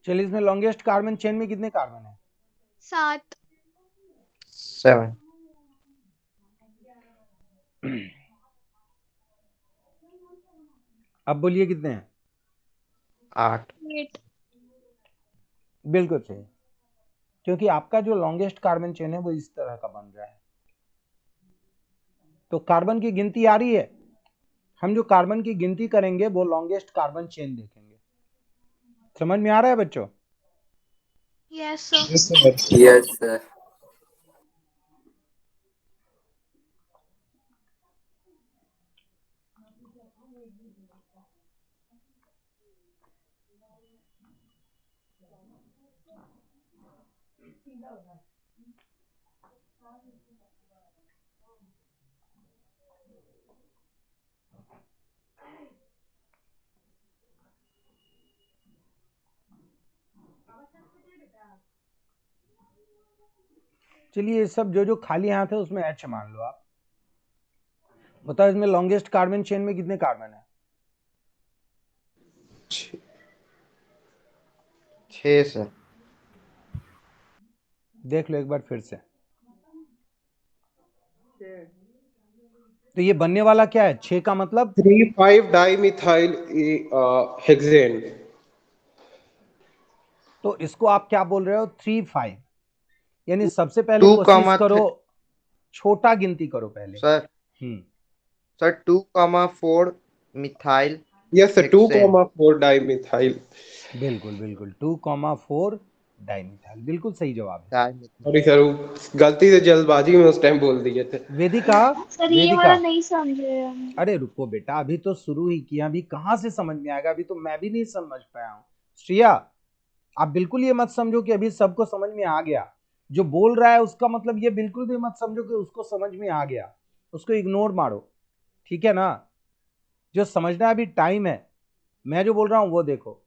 चलिए इसमें लॉन्गेस्ट कार्बन चेन में कितने कार्बन है? 7। 7। अब बोलिए कितने हैं? 8। 8। बिल्कुल सही, क्योंकि आपका जो लॉन्गेस्ट कार्बन चेन है वो इस तरह का बन रहा है। तो कार्बन की गिनती आ रही है। हम जो कार्बन की गिनती करेंगे वो लॉन्गेस्ट कार्बन चेन देखेंगे। समझ में आ रहा है बच्चों? Yes sir. Yes, sir. Yes sir. चलिए ये सब जो जो खाली हाथ है उसमें एच मान लो आप। बताओ इसमें लॉन्गेस्ट कार्बन चेन में कितने कार्बन है? 6 सर। देख लो एक बार फिर से। तो ये बनने वाला क्या है? 6 का मतलब 3,5 डाइमिथाइल हेक्सेन। तो इसको आप क्या बोल रहे हो? 3,5। यानी सबसे पहले 2, कोशिश करो, छोटा गिनती करो पहले। Sir sir 2,4 methyl yes sir, hexane. 2,4 dimethyl. बिल्कुल बिल्कुल, 2,4 डाइमिथाइल, बिल्कुल सही जवाब है। डाइमिथाइल। सॉरी सर, वो गलती से जल्दबाजी में उस टाइम बोल दिए थे। वेदिका, सर ये वेदिका, वाला नहीं समझे हम। अरे रुको बेटा, अभी तो शुरू ही किया, अभी कहाँ से समझ में आएगा? अभी तो मैं भी नहीं समझ पाया हूँ। श्रिया, आप बिल्कुल ये मत समझो कि अभी सबको समझ में आ गया। जो बोल रहा है उसका मतलब ये बिल्कुल भी मत समझो कि उसको समझ में आ गया। उसको इग्नोर मारो, ठीक है ना? जो समझना अभी टाइम है। मैं जो बोल रहा हूं वो देखो।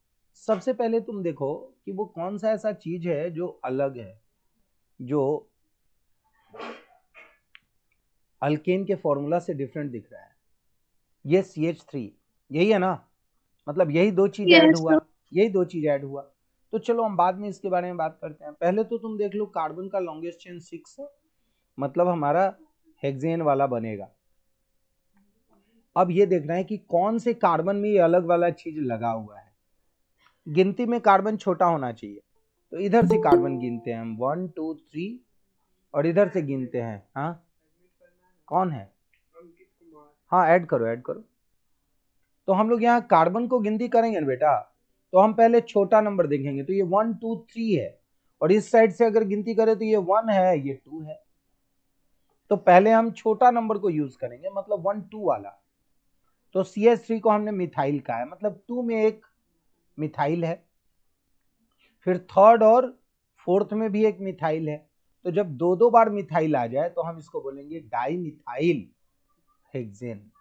सबसे पहले तुम देखो कि वो कौन सा ऐसा चीज है जो अलग है, जो अल्केन के फॉर्मूला से डिफरेंट दिख रहा है। ये CH3, यही है ना? मतलब यही दो चीज ऐड यस हुआ, सर। यही दो चीज ऐड हुआ। तो चलो हम बाद में इसके बारे में बात करते हैं। पहले तो तुम देख लो, कार्बन का लॉन्गेस्ट चेन 6 है, मतलब हमारा हेक्सेन वाला बनेगा। अब ये देखना है कि कौन से कार्बन में ये अलग वाला चीज लगा हुआ है। गिनती में कार्बन छोटा होना चाहिए, तो इधर से कार्बन गिनते हैं हम 1 2 3, और इधर से गिनते हैं। हाँ कौन है? हाँ ऐड करो, ऐड करो। तो हम लोग यहाँ कार्बन को गिनती करेंगे ना बेटा, तो हम पहले छोटा नंबर देखेंगे। तो ये 1 2 3 है, और इस साइड से अगर गिनती करें तो ये 1 है, ये 2 है। तो पहले हम छोटा नंबर को यूज करेंगे, मतलब 1 2 वाला। तो CH3 को हमने मिथाइल का है, मतलब 2 में एक मिथाइल है। फिर थर्ड और फोर्थ में भी एक मिथाइल है। तो जब दो दो बार मिथाइल आ जाए तो हम इसको बोलेंगे di methyl hexane.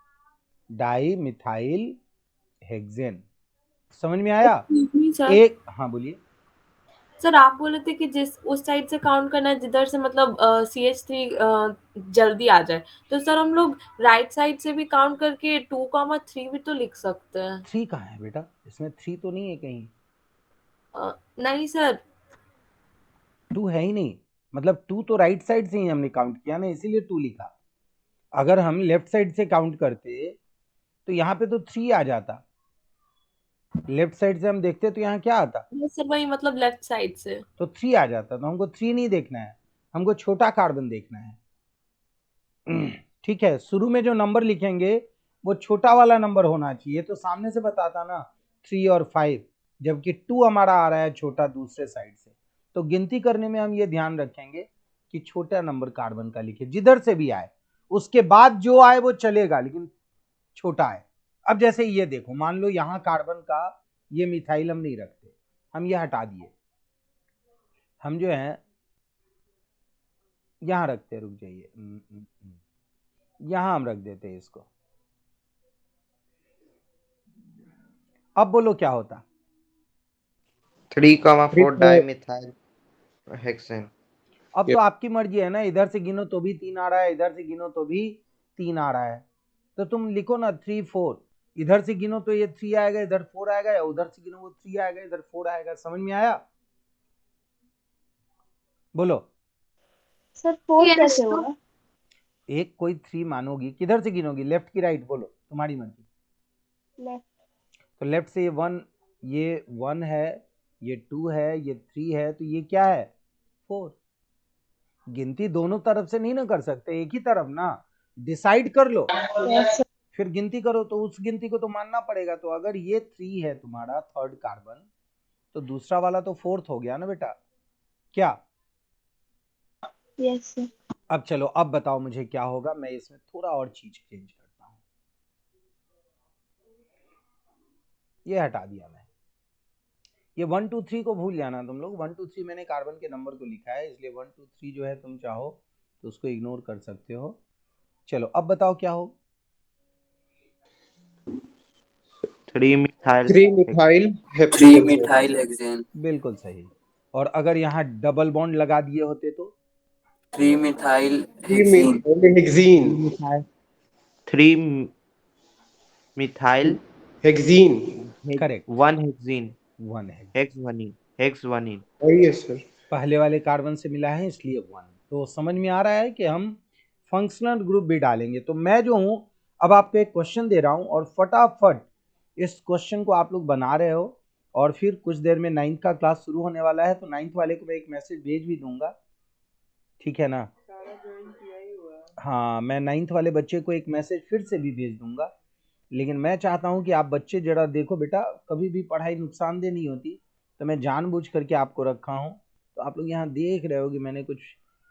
Di methyl hexane. समझ में आया? सर एक, हाँ बोलिए। सर आप बोले थे कि जिस उस साइड से काउंट करना है जिधर से मतलब CH3 जल्दी आ जाए, तो सर हम लोग राइट साइड से भी काउंट करके 2,3 भी तो लिख सकते हैं। 3 कहाँ है बेटा? इसमें 3 तो नहीं है कहीं। नहीं सर। 2 है ही नहीं, मतलब 2 तो राइट साइड से ही हमने काउंट किया ना, इसीलिए 2 लिखा। अगर हम लेफ्ट साइड से काउंट करते तो यहाँ पे तो 3 आ जाता। लेफ्ट साइड से हम देखते तो यहाँ क्या आता? सर वही मतलब लेफ्ट साइड से। तो 3 आ जाता। तो हमको 3 नहीं देखना है, हमको छोटा कार्बन देखना है। ठीक है, शुरू में जो नंबर लिखेंगे वो छोटा वाला नंबर होना चाहिए। तो सामने से बताता ना 3 और 5, जबकि 2 हमारा आ रहा है छोटा दूसरे साइड से। तो गिनती करने में हम ये ध्यान रखेंगे कि छोटा नंबर कार्बन का लिखे, जिधर से भी आए, उसके बाद जो आए वो चलेगा, लेकिन छोटा है। अब जैसे ये देखो, मान लो यहाँ कार्बन का ये मिथाइल हम नहीं रखते, हम ये हटा दिए, हम जो है यहाँ रखते, रुक जाइए, यहाँ हम रख देते हैं इसको। अब बोलो क्या होता? 3,4 डाइमिथाइल हेक्सेन। अब तो आपकी मर्जी है ना, इधर से गिनो तो भी 3 आ रहा है, इधर से गिनो तो भी 3 आ रहा है, तो तुम लिखो ना 3 4। इधर से गिनो तो ये 3 आएगा, इधर 4 आएगा, या उधर से गिनो वो 3 आएगा, इधर 4 आएगा। समझ में आया? बोलो। सर 4 कैसे होगा? एक कोई 3 मानोगी, किधर से गिनोगी, लेफ्ट की राइट? बोलो, तुम्हारी मर्जी। लेफ्ट। तो लेफ्ट से ये 1 है, ये 2 है, ये 3 है, तो ये क्या है? 4। गिनती दोनों तरफ से नहीं ना कर सकते, एक ही तरफ ना, डिसाइड कर लो फिर गिनती करो। तो उस गिनती को तो मानना पड़ेगा। तो अगर ये 3 है तुम्हारा थर्ड कार्बन, तो दूसरा वाला तो 4th हो गया ना बेटा, क्या? Yes sir. अब चलो, अब बताओ मुझे क्या होगा। मैं इसमें थोड़ा और चीज चेंज करता हूं, ये हटा दिया मैं, ये 1 2 3 को भूल जाना तुम लोग। 1 2 3 मैंने कार्बन के नंबर को लिखा है, इसलिए 1 2 3 जो है तुम चाहो तो उसको इग्नोर कर सकते हो। चलो अब बताओ क्या हो? 3 मिथाइल 3 मिथाइल 3 मिथाइल हेक्सेन। बिल्कुल सही। और अगर यहाँ डबल बॉन्ड लगा दिए होते तो? 3 methyl 3 hexene. Hexene 3 methyl hexene correct, 1 hexene 1 है। हेक्सवनीन। वही है सर। पहले वाले कार्बन से मिला है इसलिए 1। तो समझ में आ रहा है कि हम फंक्शनल ग्रुप भी डालेंगे। तो मैं जो हूं, अब आपको एक क्वेश्चन दे रहा हूं और फटाफट इस क्वेश्चन को आप लोग बना रहे हो, और फिर कुछ देर में 9th का क्लास शुरू होने वाला है, तो 9th वाले को मैं एक मैसेज भेज भी दूंगा, ठीक है ना? हाँ, मैं 9th वाले बच्चे को एक मैसेज फिर से भी भेज दूंगा। लेकिन मैं चाहता हूं कि आप बच्चे जरा देखो बेटा, कभी भी पढ़ाई नुकसानदेह नहीं होती, तो मैं जानबूझ करके आपको रखा हूं। तो आप लोग यहाँ देख रहे हो कि मैंने कुछ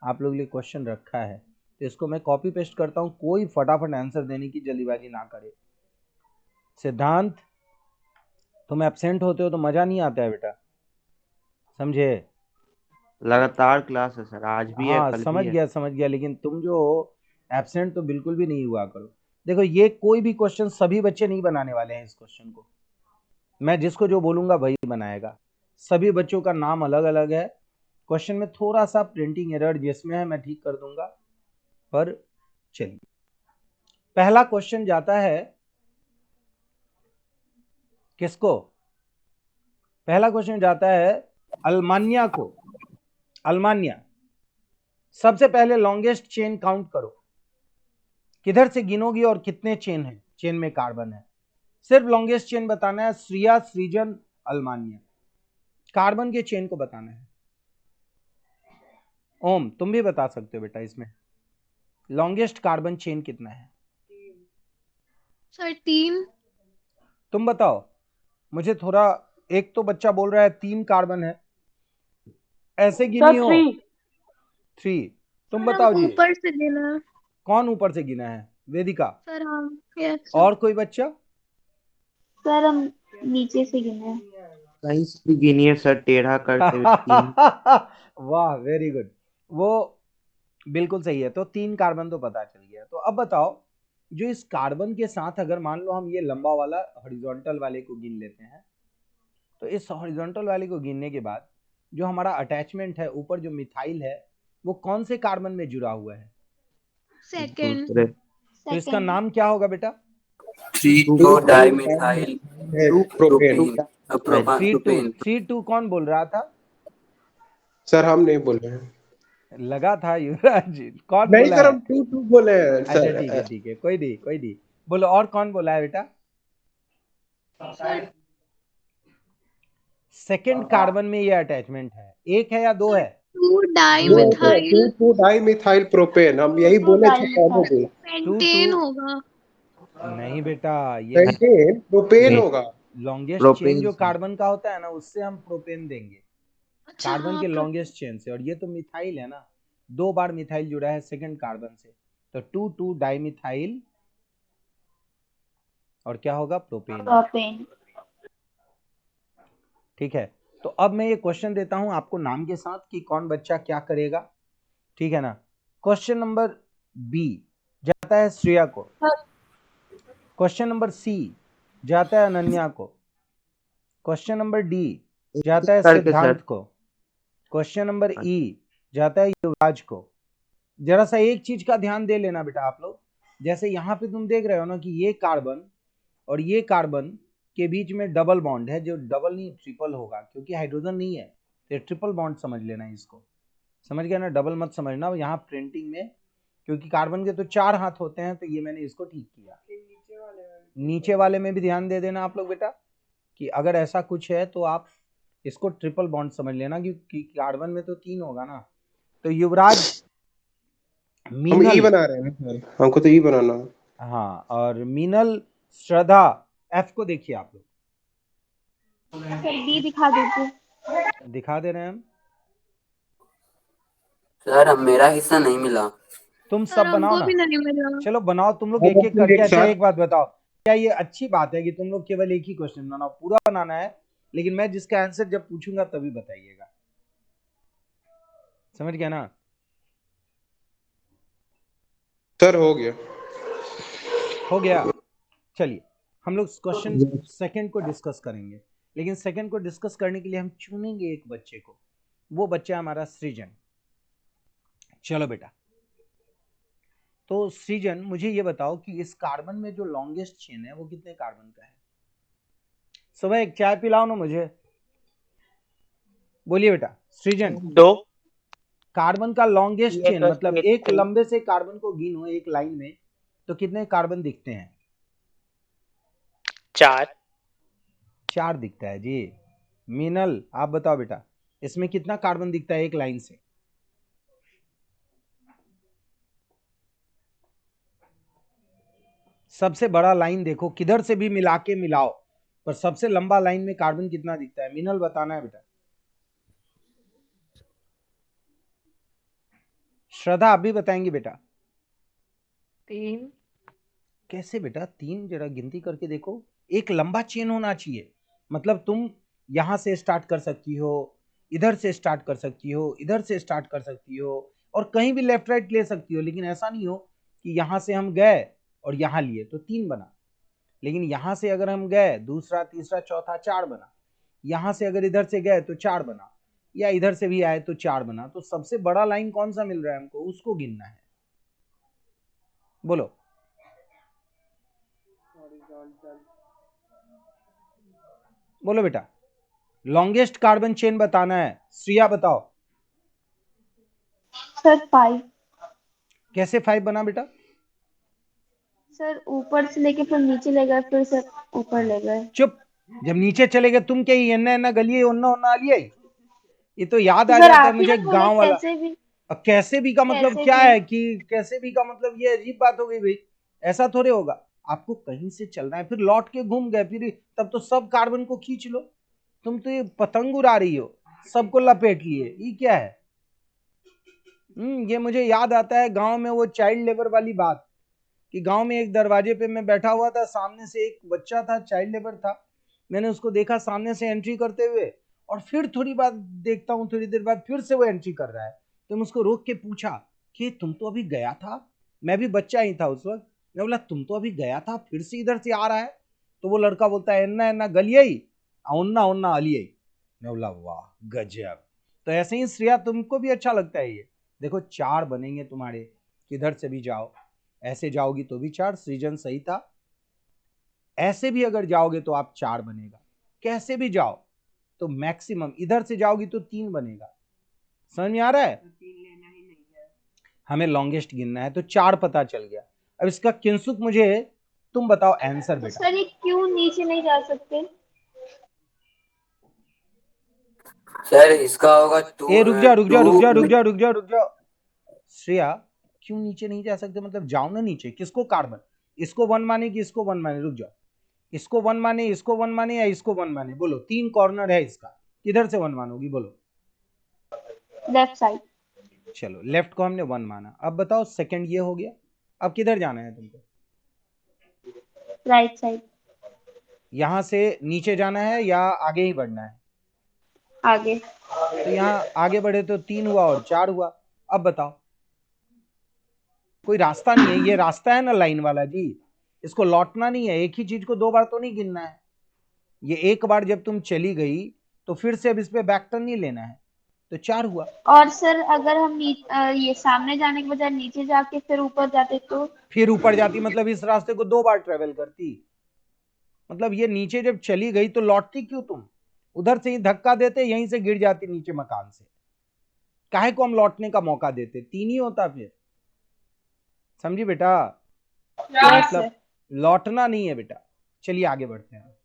आप लोग लिए क्वेश्चन रखा है, तो इसको मैं कॉपी पेस्ट करता हूँ। कोई फटाफट आंसर देने की जल्दीबाजी ना करे। सिद्धांत, तुम एब्सेंट होते हो तो मजा नहीं आता है बेटा, समझे? लगातार क्लास है सर, आज भी है, हाँ कल समझ भी है। गया समझ गया, लेकिन तुम जो हो एब्सेंट तो बिल्कुल भी नहीं हुआ करो। देखो, ये कोई भी क्वेश्चन सभी बच्चे नहीं बनाने वाले हैं। इस क्वेश्चन को मैं जिसको जो बोलूंगा वही बनाएगा। सभी बच्चों का नाम अलग अलग है। क्वेश्चन में थोड़ा सा प्रिंटिंग एरर जिसमें है मैं ठीक कर दूंगा, पर चलिए। पहला क्वेश्चन जाता है किसको? पहला क्वेश्चन जाता है अल्मानिया को। अल्मानिया, सबसे पहले लॉन्गेस्ट चेन काउंट करो, किधर से गिनोगी और कितने चेन है, चेन में कार्बन है। सिर्फ लॉन्गेस्ट चेन बताना है, श्रिया, सृजन, अल्मानिया, कार्बन के चेन को बताना है। ओम, तुम भी बता सकते हो बेटा, इसमें लॉन्गेस्ट कार्बन चेन कितना है? सर 3। तुम बताओ मुझे थोड़ा। एक तो बच्चा बोल रहा है 3 कार्बन है, ऐसे गिनी हो? 3। तुम बताओ जी, ऊपर से गिना। कौन ऊपर से गिना है? वेदिका। सर हम। यस और कोई बच्चा? सर, हम नीचे से गिने। कहीं से भी गिनिए सर, टेढ़ा करते हुए 3। वाह, वेरी गुड, वो बिल्कुल सही है। तो 3 कार्बन तो पता चल गया। तो अब बताओ, जो इस कार्बन के साथ अगर मान लो हम ये लंबा वाला हॉरिजॉन्टल वाले को गिन लेते हैं, तो इस हॉरिजॉन्टल वाले को गिनने के बाद जो हमारा अटैचमेंट है ऊपर, जो मिथाइल है, वो कौन से कार्बन में जुड़ा हुआ है? सेकंड। दूसरे तो इसका नाम क्या होगा बेटा? 3 डाइमिथाइल प्रोपेन। प्रोपेन। 3 कौन बोल रहा था? सर हम नहीं बोल रहे हैं। लगा था युवराज जी, कौन नहीं बोला सर, है? हम 2 बोले हैं अच्छा सर। ठीक है, कोई नहीं। बोलो, और कौन बोला है बेटा? सेकंड कार्बन में ये अटैचमेंट है, 1 है या 2 है? टू डाई वो वो तो मिथाइल 2 डाई मिथाइल प्रोपेन, हम यही बोले थे पहले भी। टू पेंटेन टू होगा। नहीं बेटा, ये पेंटेन प्रोपेन नहीं, होगा। लॉन्गेस्ट चेन प्रोपेन जो से कार्बन का होता है ना, उससे हम प्रोपेन देंगे, अच्छा कार्बन हाँ के लॉन्गेस्ट चेन से। और ये तो मिथाइल है ना, 2 बार मिथाइल जुड़ा है सेकंड कार्बन से, तो 2 डाई मिथाइल और क्या होगा, प्रोपेन। प्रोपेन। ठीक है, तो अब मैं ये क्वेश्चन देता हूं आपको नाम के साथ कि कौन बच्चा क्या करेगा, ठीक है ना। क्वेश्चन नंबर बी जाता है श्रेया को, क्वेश्चन नंबर सी जाता है अनन्या को, क्वेश्चन नंबर डी जाता है करके सिद्धांत सर। को, क्वेश्चन नंबर ई जाता है युवराज को। जरा सा एक चीज का ध्यान दे लेना बेटा आप लोग, जैसे यहां पे तुम देख रहे हो ना कि ये कार्बन और ये कार्बन के बीच में डबल बॉन्ड है, जो डबल नहीं ट्रिपल होगा, क्योंकि हाइड्रोजन नहीं है, तो ट्रिपल बॉन्ड समझ लेना इसको, समझ गया ना, डबल मत समझना यहाँ प्रिंटिंग में, क्योंकि कार्बन के तो 4 हाथ होते हैं, तो ये मैंने इसको ठीक किया। नीचे वाले में भी ध्यान दे देना आप लोग बेटा, कि अगर ऐसा कुछ है तो आप इसको ट्रिपल बॉन्ड समझ लेना, क्योंकि कार्बन में तो 3 होगा ना। तो युवराज, हम ई मीनल, बना रहे हैं ना सर, हमको तो ई बनाना है। हाँ, और मीनल, श्रद्धा, एफ को देखिए आप लोग, सर डी दिखा दीजिए। दिखा दे रहे हैं हम। सर अब मेरा हिस्सा नहीं मिला। तुम सर सब बनाओ हमको ना, भी नहीं मिला। चलो बनाओ तुम लोग हम एक एक लोग करके। एक अच्छा साथ एक बात बताओ, क्या ये अच्छी बात है कि तुम लोग केवल एक ही क्वेश्चन बनाओ, पूरा बनाना है, लेकिन मैं जिसका आंसर जब पूछूंगा तभी बताइएगा, समझ गया ना। सर हो गया। हो गया, चलिए हम लोग क्वेश्चन सेकंड को डिस्कस करेंगे, लेकिन सेकंड को डिस्कस करने के लिए हम चुनेंगे एक बच्चे को, वो बच्चा हमारा सृजन। चलो बेटा, तो सृजन मुझे ये बताओ कि इस कार्बन में जो लॉन्गेस्ट चेन है वो कितने कार्बन का है। सुबह एक चाय पिलाओ ना मुझे, बोलिए बेटा। सृजन, 2 कार्बन का लॉन्गेस्ट ये चेन, प्लस मतलब ये एक 3 लंबे से कार्बन को गिनो एक लाइन में, तो कितने कार्बन दिखते हैं। 4 4 दिखता है जी। मीनल आप बताओ बेटा, इसमें कितना कार्बन दिखता है एक लाइन से। सबसे बड़ा लाइन देखो, किधर से भी मिला के मिलाओ, पर सबसे लंबा लाइन में कार्बन कितना दिखता है, मीनल बताना है बेटा। श्रद्धा आप भी बताएंगी बेटा। 3। कैसे बेटा 3, जरा गिनती करके देखो, एक लंबा चेन होना चाहिए, मतलब तुम यहां से स्टार्ट कर सकती हो, इधर से स्टार्ट कर सकती हो, इधर से स्टार्ट कर सकती हो, और कहीं भी लेफ्ट राइट ले सकती हो, लेकिन ऐसा नहीं हो कि यहां से हम गए और यहां लिए तो 3 बना, लेकिन यहां से अगर हम गए दूसरा तीसरा चौथा 4 बना, यहां से अगर इधर से गए तो 4 बना, या इधर से भी आए तो 4 बना। तो सबसे बड़ा लाइन कौन सा मिल रहा है हमको, उसको गिनना है, बोलो। बोलो बेटा, लॉन्गेस्ट कार्बन चेन बताना है, श्रिया बताओ। सर 5। कैसे 5 बना बेटा। सर ऊपर से लेके फिर नीचे ले गए, फिर से ऊपर ले गए। चुप, जब नीचे चले गए तुम क्या ही एन्ना एन्ना गलिए ओन्ना ओन्ना आलिए, ये तो याद आ सर जाता है आप ही मुझे ना बोले गांव वाला। कैसे भी। कैसे भी का मतलब कैसे क्या भी। है कि कैसे भी का मतलब ये अजीब बात हो गई भाई, ऐसा थोड़े होगा। आपको कहीं से चलना है, फिर लौट के घूम गए, फिर तब तो सब कार्बन को खींच लो, तुम तो ये पतंग उड़ा रही हो, सबको लपेट लिए, ये क्या है। ये मुझे याद आता है गांव में वो चाइल्ड लेबर वाली बात, कि गांव में एक दरवाजे पे मैं बैठा हुआ था, सामने से एक बच्चा था, चाइल्ड लेबर था, मैंने उसको देखा सामने से एंट्री करते हुए, और फिर थोड़ी बात देखता हूँ, थोड़ी देर बाद फिर से वो एंट्री कर रहा है, तो मैं उसको रोक के पूछा कि तुम तो अभी गया था, मैं भी बच्चा ही था उस वक्त, मैं बोला तुम तो अभी गया था फिर से इधर से आ रहा है, तो वो लड़का बोलता है एन्ना एन्ना गलियई ओन्ना ओन्ना अलियई। मैं बोला वाह गजब। तो ऐसे ही श्रेया तुमको भी अच्छा लगता है ये, देखो 4 बनेंगे तुम्हारे, किधर से भी जाओ, ऐसे जाओगी तो भी 4, सृजन सही था, ऐसे भी अगर जाओगे तो आप 4 बनेगा, कैसे भी जाओ तो मैक्सिमम इधर से जाओगी तो 3 बनेगा, समझ में आ रहा है। हमें लॉन्गेस्ट गिनना है, तो 4 पता चल गया। अब इसका किंसुक मुझे तुम बताओ आंसर बेटा। सर ये क्यों नीचे नहीं जा सकते। सर इसका होगा टू ए रुक जा रुक जा रुक जा रुक टू जा रुक जा रुक जा श्रेया, क्यों नीचे नहीं जा सकते? मतलब जाओ ना नीचे। किसको कार्बन, इसको 1 माने कि इसको 1 माने? रुक जाओ, इसको 1 माने, इसको 1 माने या इसको 1 माने? बोलो, 3 कॉर्नर है इसका, किधर से 1 मानोगी? बोलो। Left side. चलो लेफ्ट को हमने 1 माना। अब बताओ सेकंड ये हो गया, अब किधर जाना है तुमको? Right side. यहां से नीचे जाना है या आगे ही बढ़ना है? आगे। तो यहाँ आगे बढ़े तो 3 हुआ और 4 हुआ। अब बताओ, कोई रास्ता नहीं है, ये रास्ता है ना लाइन वाला जी, इसको लौटना नहीं है, एक ही चीज को 2 बार तो नहीं गिनना है। ये एक बार जब तुम चली गई तो फिर से अब इस पे बैक टर्न नहीं लेना है, तो 4 हुआ। और सर अगर हम ये सामने जाने के बजाय नीचे जाके फिर ऊपर जाते तो? फिर ऊपर जाती मतलब इस रास्ते को 2 बार ट्रेवल करती। मतलब ये नीचे जब चली गई तो लौटती क्यों तुम? उधर से ही धक्का देते, यहीं से गिर जाती नीचे मकान से। काहे को हम लौटने का मौका देते? 3 ही होता फिर, समझी बेटा? मतलब लौटना नहीं है बेटा। चलिए आगे बढ़ते हैं।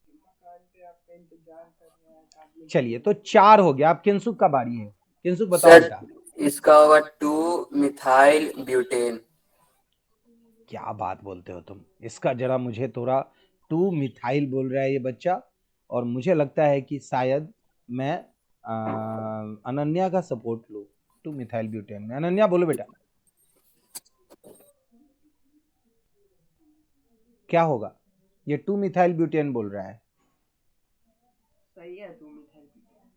चलिए तो 4 हो गया। अब किंसुक का बारी है। किंसुक बताओ सर बेटा। इसका होगा 2 मिथाइल ब्यूटेन। क्या बात बोलते हो तुम? इसका जरा मुझे थोड़ा 2 मिथाइल बोल रहा है ये बच्चा, और मुझे लगता है कि शायद मैं अनन्या का सपोर्ट लूं 2 मिथाइल ब्यूटेन में। अनन्या बोलो बेटा, क्या होगा? ये 2 मिथाइल ब्यूटेन बोल रहा है। सही है 2 मिथाइल ब्यूटेन,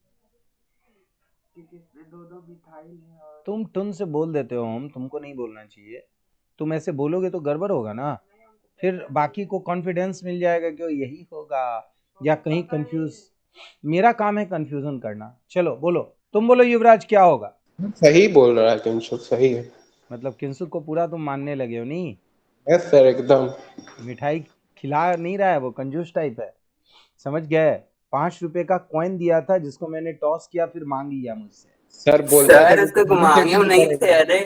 क्योंकि इसमें 2 मिथाइल है। और तुम टुन से बोल देते हो, हम तुमको नहीं बोलना चाहिए। तुम ऐसे बोलोगे तो गड़बड़ होगा ना, फिर बाकी को कॉन्फिडेंस मिल जाएगा कि यही होगा, या कहीं कंफ्यूज। मेरा काम है कंफ्यूजन करना। चलो बोलो, तुम बोलो युवराज क्या होगा? सही बोल रहा है किंशुक, सही है। मतलब किंसुक को पूरा तुम मानने लगे हो? नहीं, यस सर, एकदम। मिठाई खिला नहीं रहा है वो, कंजूस टाइप है, समझ गए? 5 रुपए का कॉइन दिया था जिसको मैंने टॉस किया, फिर मांग लिया मुझसे। सर बोलता सर है उसको मांगे नहीं थे। अरे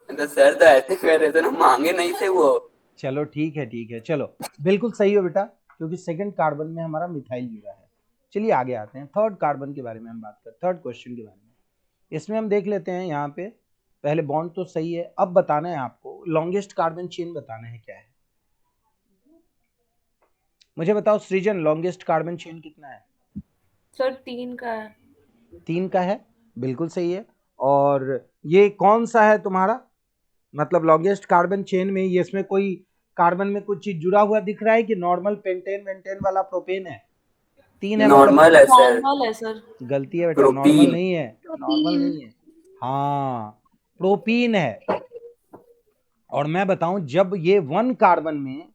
तो सर तो ऐसे कर रहे थे ना, मांगे नहीं थे वो। चलो ठीक है ठीक है, चलो बिल्कुल सही हो बेटा, क्योंकि सेकंड कार्बन में हमारा मिथाइल जुड़ा है। चलिए आगे आते हैं, थर्ड कार्बन के बारे में हम बात करते हैं, थर्ड क्वेश्चन के बारे में। इसमें हम देख लेते हैं यहाँ पे, पहले बॉन्ड तो सही है, अब बताना है आपको लॉन्गेस्ट कार्बन चेन बताना है क्या है। मुझे बताओ सृजन, लॉन्गेस्ट कार्बन चेन कितना है? सर 3 का है। 3 का है, बिल्कुल सही है। और ये कौन सा है तुम्हारा, मतलब लॉन्गेस्ट कार्बन चेन में ये इसमें कोई कार्बन में कुछ चीज जुड़ा हुआ दिख रहा है कि नॉर्मल पेंटेन वेंटेन वाला प्रोपेन है? 3 है नॉर्मल है सर। नॉर्मल है सर। गलती है बेटा, प्रोपीन। नॉर्मल नहीं है, नॉर्मल नहीं है, हाँ प्रोपीन है। और मैं बताऊं, जब ये 1 कार्बन में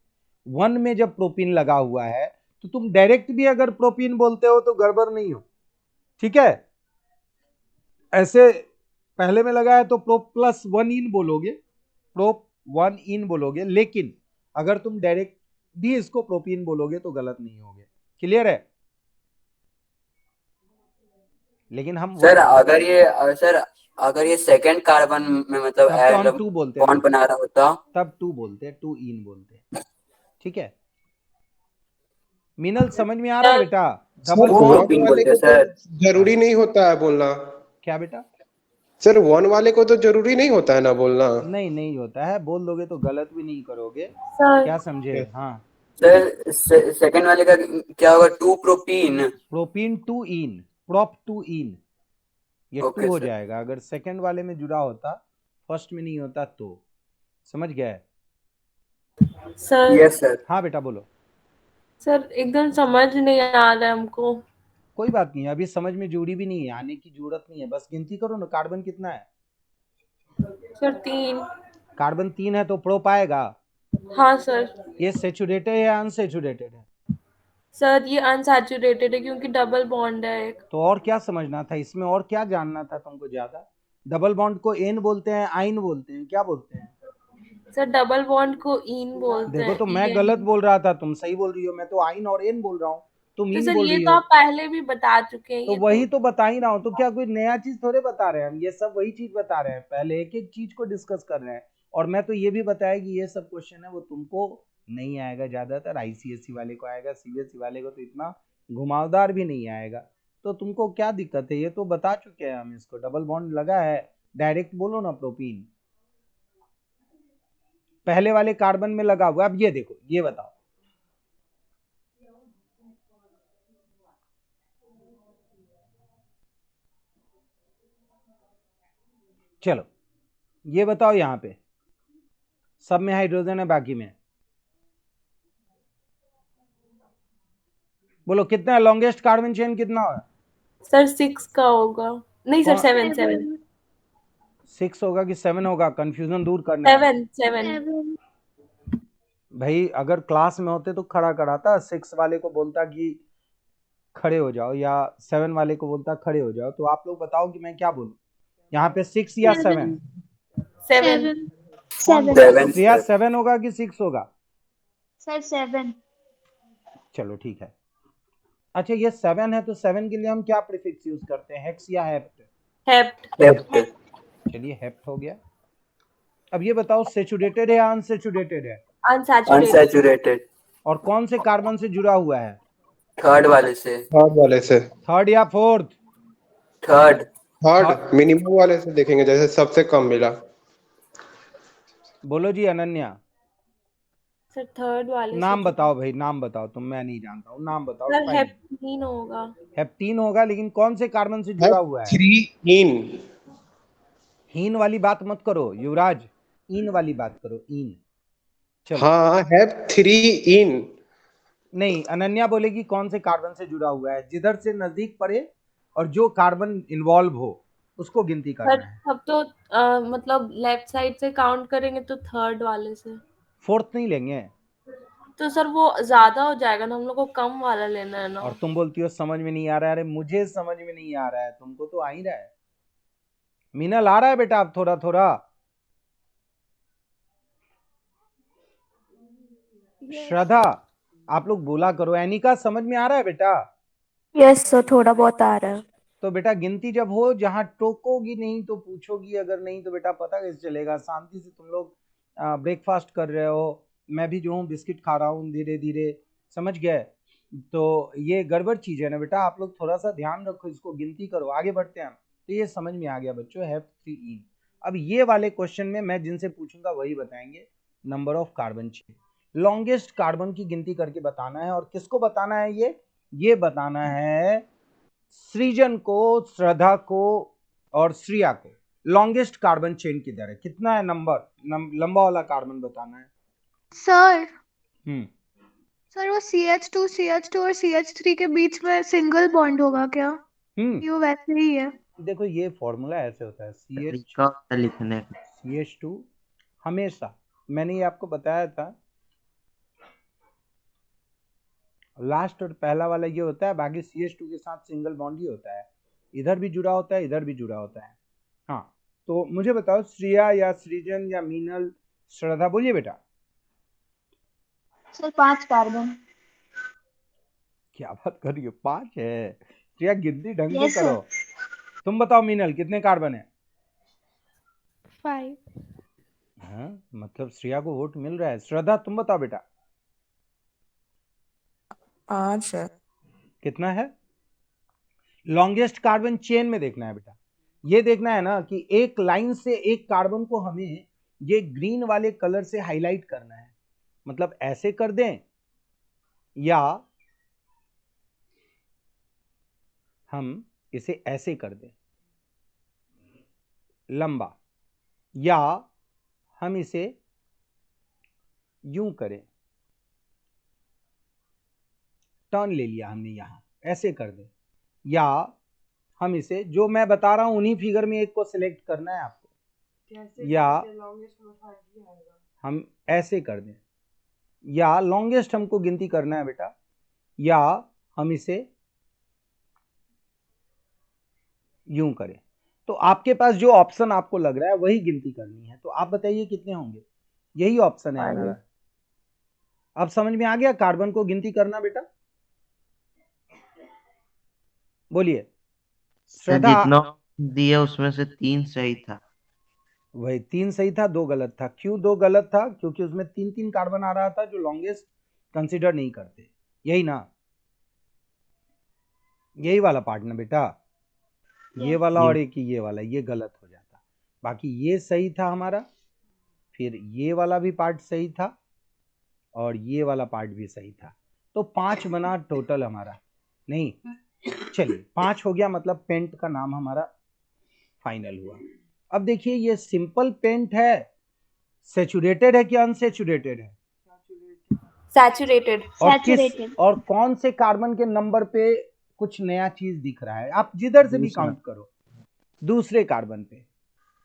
1 में जब प्रोपीन लगा हुआ है तो तुम डायरेक्ट भी अगर प्रोपीन बोलते हो तो गड़बड़ नहीं हो, ठीक है? ऐसे पहले में लगा है तो प्रो प्लस 1 इन बोलोगे, प्रोप 1 इन बोलोगे, लेकिन अगर तुम डायरेक्ट भी इसको प्रोपीन बोलोगे तो गलत नहीं होगे। क्लियर है? लेकिन हम सर अगर ये सेकंड कार्बन में मतलब तब तो हम 2 बोलते हैं, बॉन्ड बना रहा होता, तब 2 बोलते हैं, 2 इन बोलते हैं, ठीक है? मीनल समझ में आ रहा है बेटा? डबल वो बॉन्ड प्रोपीन वाले बोलते को हैं तो सर। जरूरी नहीं होता है बोलना। क्या बेटा? सर 1 वाले को तो जरूरी नहीं होता है ना बोलना। नहीं नहीं होता है, बोल दोगे तो गलत भी नहीं करोगे, सर क्या समझे? हाँ, सर सेकंड वाले का क्या होगा? 2 प्रोपीन। प्रोपीन 2 इन, प्रोप 2 इन, ये 2 ओके हो सर। जाएगा। अगर सेकंड वाले में जुड़ा होता, फर्स्ट में नहीं होता तो, समझ गए? Sir yes sir. हाँ बेटा बोलो। सर एकदम समझ नहीं आ रहा है हमको। कोई बात नहीं, अभी समझ में जुड़ी भी नहीं है, आने की जरूरत नहीं है, बस गिनती करो ना। कार्बन कितना है? सर 3। कार्बन 3 है तो प्रोप आएगा। हाँ सर। ये सेचुरेटेड है या अनसेचुरेटेड है? सर ये अनसैचुरेटेड है क्योंकि डबल बॉन्ड है एक। तो और क्या समझना था इसमें, और क्या जानना था तुमको ज्यादा? डबल बॉन्ड को एन बोलते हैं, आइन बोलते हैं, क्या बोलते हैं? सर डबल बॉन्ड को इन बोलते देखो हैं। तो मैं गलत बोल रहा था, तुम सही बोल रही हो। मैं तो आइन और एन बोल रहा हूँ, तुम तो इन सर बोल ये रही तो हो। आप पहले भी बता चुके हैं। तो ये वही तो बता ही रहा हूँ, तो क्या कोई नया चीज थोड़े बता रहे हैं हम? ये सब वही चीज बता रहे हैं, पहले एक एक चीज को डिस्कस कर रहे हैं। और मैं तो ये भी बताया कि ये सब क्वेश्चन है वो तुमको नहीं आएगा, ज्यादातर आईसीएसई वाले को आएगा, सीबीएसई वाले को तो इतना घुमावदार भी नहीं आएगा। तो तुमको क्या दिक्कत है? ये तो बता चुके हैं हम, इसको डबल बॉन्ड लगा है, डायरेक्ट बोलो ना प्रोपीन, पहले वाले कार्बन में लगा हुआ। अब ये देखो, ये बताओ, चलो ये बताओ, यहां पे सब में हाइड्रोजन है, बाकी में बोलो कितना है? लॉन्गेस्ट कार्बन चेन कितना है सर 6 का होगा, नहीं सर कौन- 7 6 होगा कि 7 होगा? कंफ्यूजन दूर करने का। 7 भाई अगर क्लास में होते तो खड़ा कराता, 6 वाले को बोलता कि खड़े हो जाओ, या 7 वाले को बोलता खड़े हो जाओ। तो आप लोग बताओ कि मैं क्या बोलूं, यहाँ पे 6 या 7? 7 7 श्रेया 7 होगा कि 6 होगा? सर 7 चलो ठीक है। अच्छा ये 7 है, तो 7 के लिए हम क्या प्रीफिक्स यूज करते हैं, हेक्स या हेप्ट? हेप्ट चलिए हेप्ट हो गया। अब ये बताओ सेचुरेटेड है या अनसेचुरेटेड है? अनसैचुरेटेड अनसैचुरेटेड और कौन से कार्बन से जुड़ा हुआ है? थर्ड वाले से थर्ड वाले से। थर्ड या फोर्थ? थर्ड थर्ड मिनिमम वाले से देखेंगे, जैसे सबसे कम मिला। बोलो जी अनन्या, सर थर्ड वाले नाम से बताओ भाई, नाम बताओ तुम, मैं नहीं जानता हूँ, नाम बताओ। सर हेप्टीन होगा। हेप्टीन होगा, लेकिन कौन से कार्बन से जुड़ा हुआ है? 3 इन। हीन वाली बात मत करो युवराज, इन वाली बात करो, इन। चलो हाँ हैव 3 इन। नहीं, अनन्या बोलेगी कौन से कार्बन से जुड़ा हुआ है, जिधर से नजदीक पड़े और जो कार्बन इन्वॉल्व हो उसको गिनती करना सर है। अब तो मतलब लेफ्ट साइड से काउंट करेंगे तो थर्ड वाले से, फोर्थ नहीं लेंगे। तो सर वो ज्यादा हो जाएगा ना, हम लोग को कम वाला लेना है ना। और तुम बोलती हो समझ में नहीं आ रहा है। अरे मुझे समझ में नहीं आ रहा है, तुमको तो आ ही रहा है। मीनल आ रहा है बेटा अब थोड़ा थोड़ा? श्रद्धा आप लोग बोला करो। एनिका समझ में आ रहा है बेटा? यस सर, थोड़ा बहुत आ रहा है। तो बेटा गिनती जब हो, जहां टोकोगी नहीं तो पूछोगी, अगर नहीं तो बेटा पता कैसे चलेगा? शांति से तुम लोग ब्रेकफास्ट कर रहे हो, मैं भी जो हूँ बिस्किट खा रहा हूँ धीरे धीरे, समझ गए? तो ये गड़बड़ चीज है ना बेटा, आप लोग थोड़ा सा ध्यान रखो, इसको गिनती करो। आगे बढ़ते हैं हम। तो ये समझ में आ गया बच्चों, हैव 3 इन। अब ये वाले क्वेश्चन में मैं जिनसे पूछूंगा वही बताएंगे number of carbon chain. Longest carbon की गिनती करके बताना है। और किसको बताना है? ये बताना है सृजन को, श्रद्धा को और श्रिया को। लॉन्गेस्ट कार्बन चेन किधर है, कितना है नंबर, लंबा वाला कार्बन बताना है। सर हम्म सर वो CH2 और CH3 के बीच में सिंगल बॉन्ड होगा क्या? ये वो वैसे ही है? देखो ये फॉर्मूला ऐसे होता है, तरीका होता है लिखने का। CH2 हमेशा, मैंने ये आपको बताया था, लास्ट और पहला वाला ये होता है, बाकी CH2 के साथ सिंगल बॉन्ड ही होता है, इधर भी जुड़ा होता है इधर भी जुड़ा होता है। हाँ तो मुझे बताओ श्रिया या सृजन या मीनल, श्रद्धा, बोलिए बेटा। Sir 5 carbon. क्या बात कर रही हो, 5 है? श्रिया गिनती ढंग से Yes, sir. करो। तुम बताओ मीनल कितने कार्बन है? 5। हाँ मतलब श्रिया को वोट मिल रहा है। श्रद्धा तुम बताओ बेटा 5 है। कितना है? लॉन्गेस्ट कार्बन चेन में देखना है बेटा, ये देखना है ना कि एक लाइन से एक कार्बन को हमें ये ग्रीन वाले कलर से हाईलाइट करना है। मतलब ऐसे कर दें या हम इसे ऐसे कर दें लंबा, या हम इसे यूं करें, टर्न ले लिया हमने, यहां ऐसे कर दें, या हम इसे, जो मैं बता रहा हूं उन्हीं फिगर में एक को सिलेक्ट करना है आपको, या हम ऐसे कर दें, या लॉन्गेस्ट हमको गिनती करना है बेटा, या हम इसे यूं करें। तो आपके पास जो ऑप्शन आपको लग रहा है वही गिनती करनी है। तो आप बताइए कितने होंगे? यही ऑप्शन है हमारा। अब समझ में आ गया कार्बन को गिनती करना बेटा? बोलिए श्रद्धा। जितना दिया उसमें से 3 सही था। वही 3 सही था 2 गलत था। क्यों 2 गलत था? क्योंकि उसमें 3 कार्बन आ रहा था जो लॉन्गेस्ट कंसीडर नहीं करते, यही ना? यही वाला पार्ट ना बेटा, ये वाला ये और एक ये वाला, ये गलत हो जाता। बाकी ये सही था हमारा, फिर ये वाला भी पार्ट सही था और ये वाला पार्ट भी सही था। तो 5 बना टोटल हमारा, नहीं चलिए 5 हो गया, मतलब पेंट का नाम हमारा फाइनल हुआ। अब देखिए ये सिंपल पेंट है, सैचुरेटेड है कि अनसैचुरेटेड है? सैचुरेटेड। सैचुरेटेड। और कौन से कार्बन के नंबर पे कुछ नया चीज दिख रहा है? आप जिधर से भी दूसरा। काउंट करो, दूसरे कार्बन पे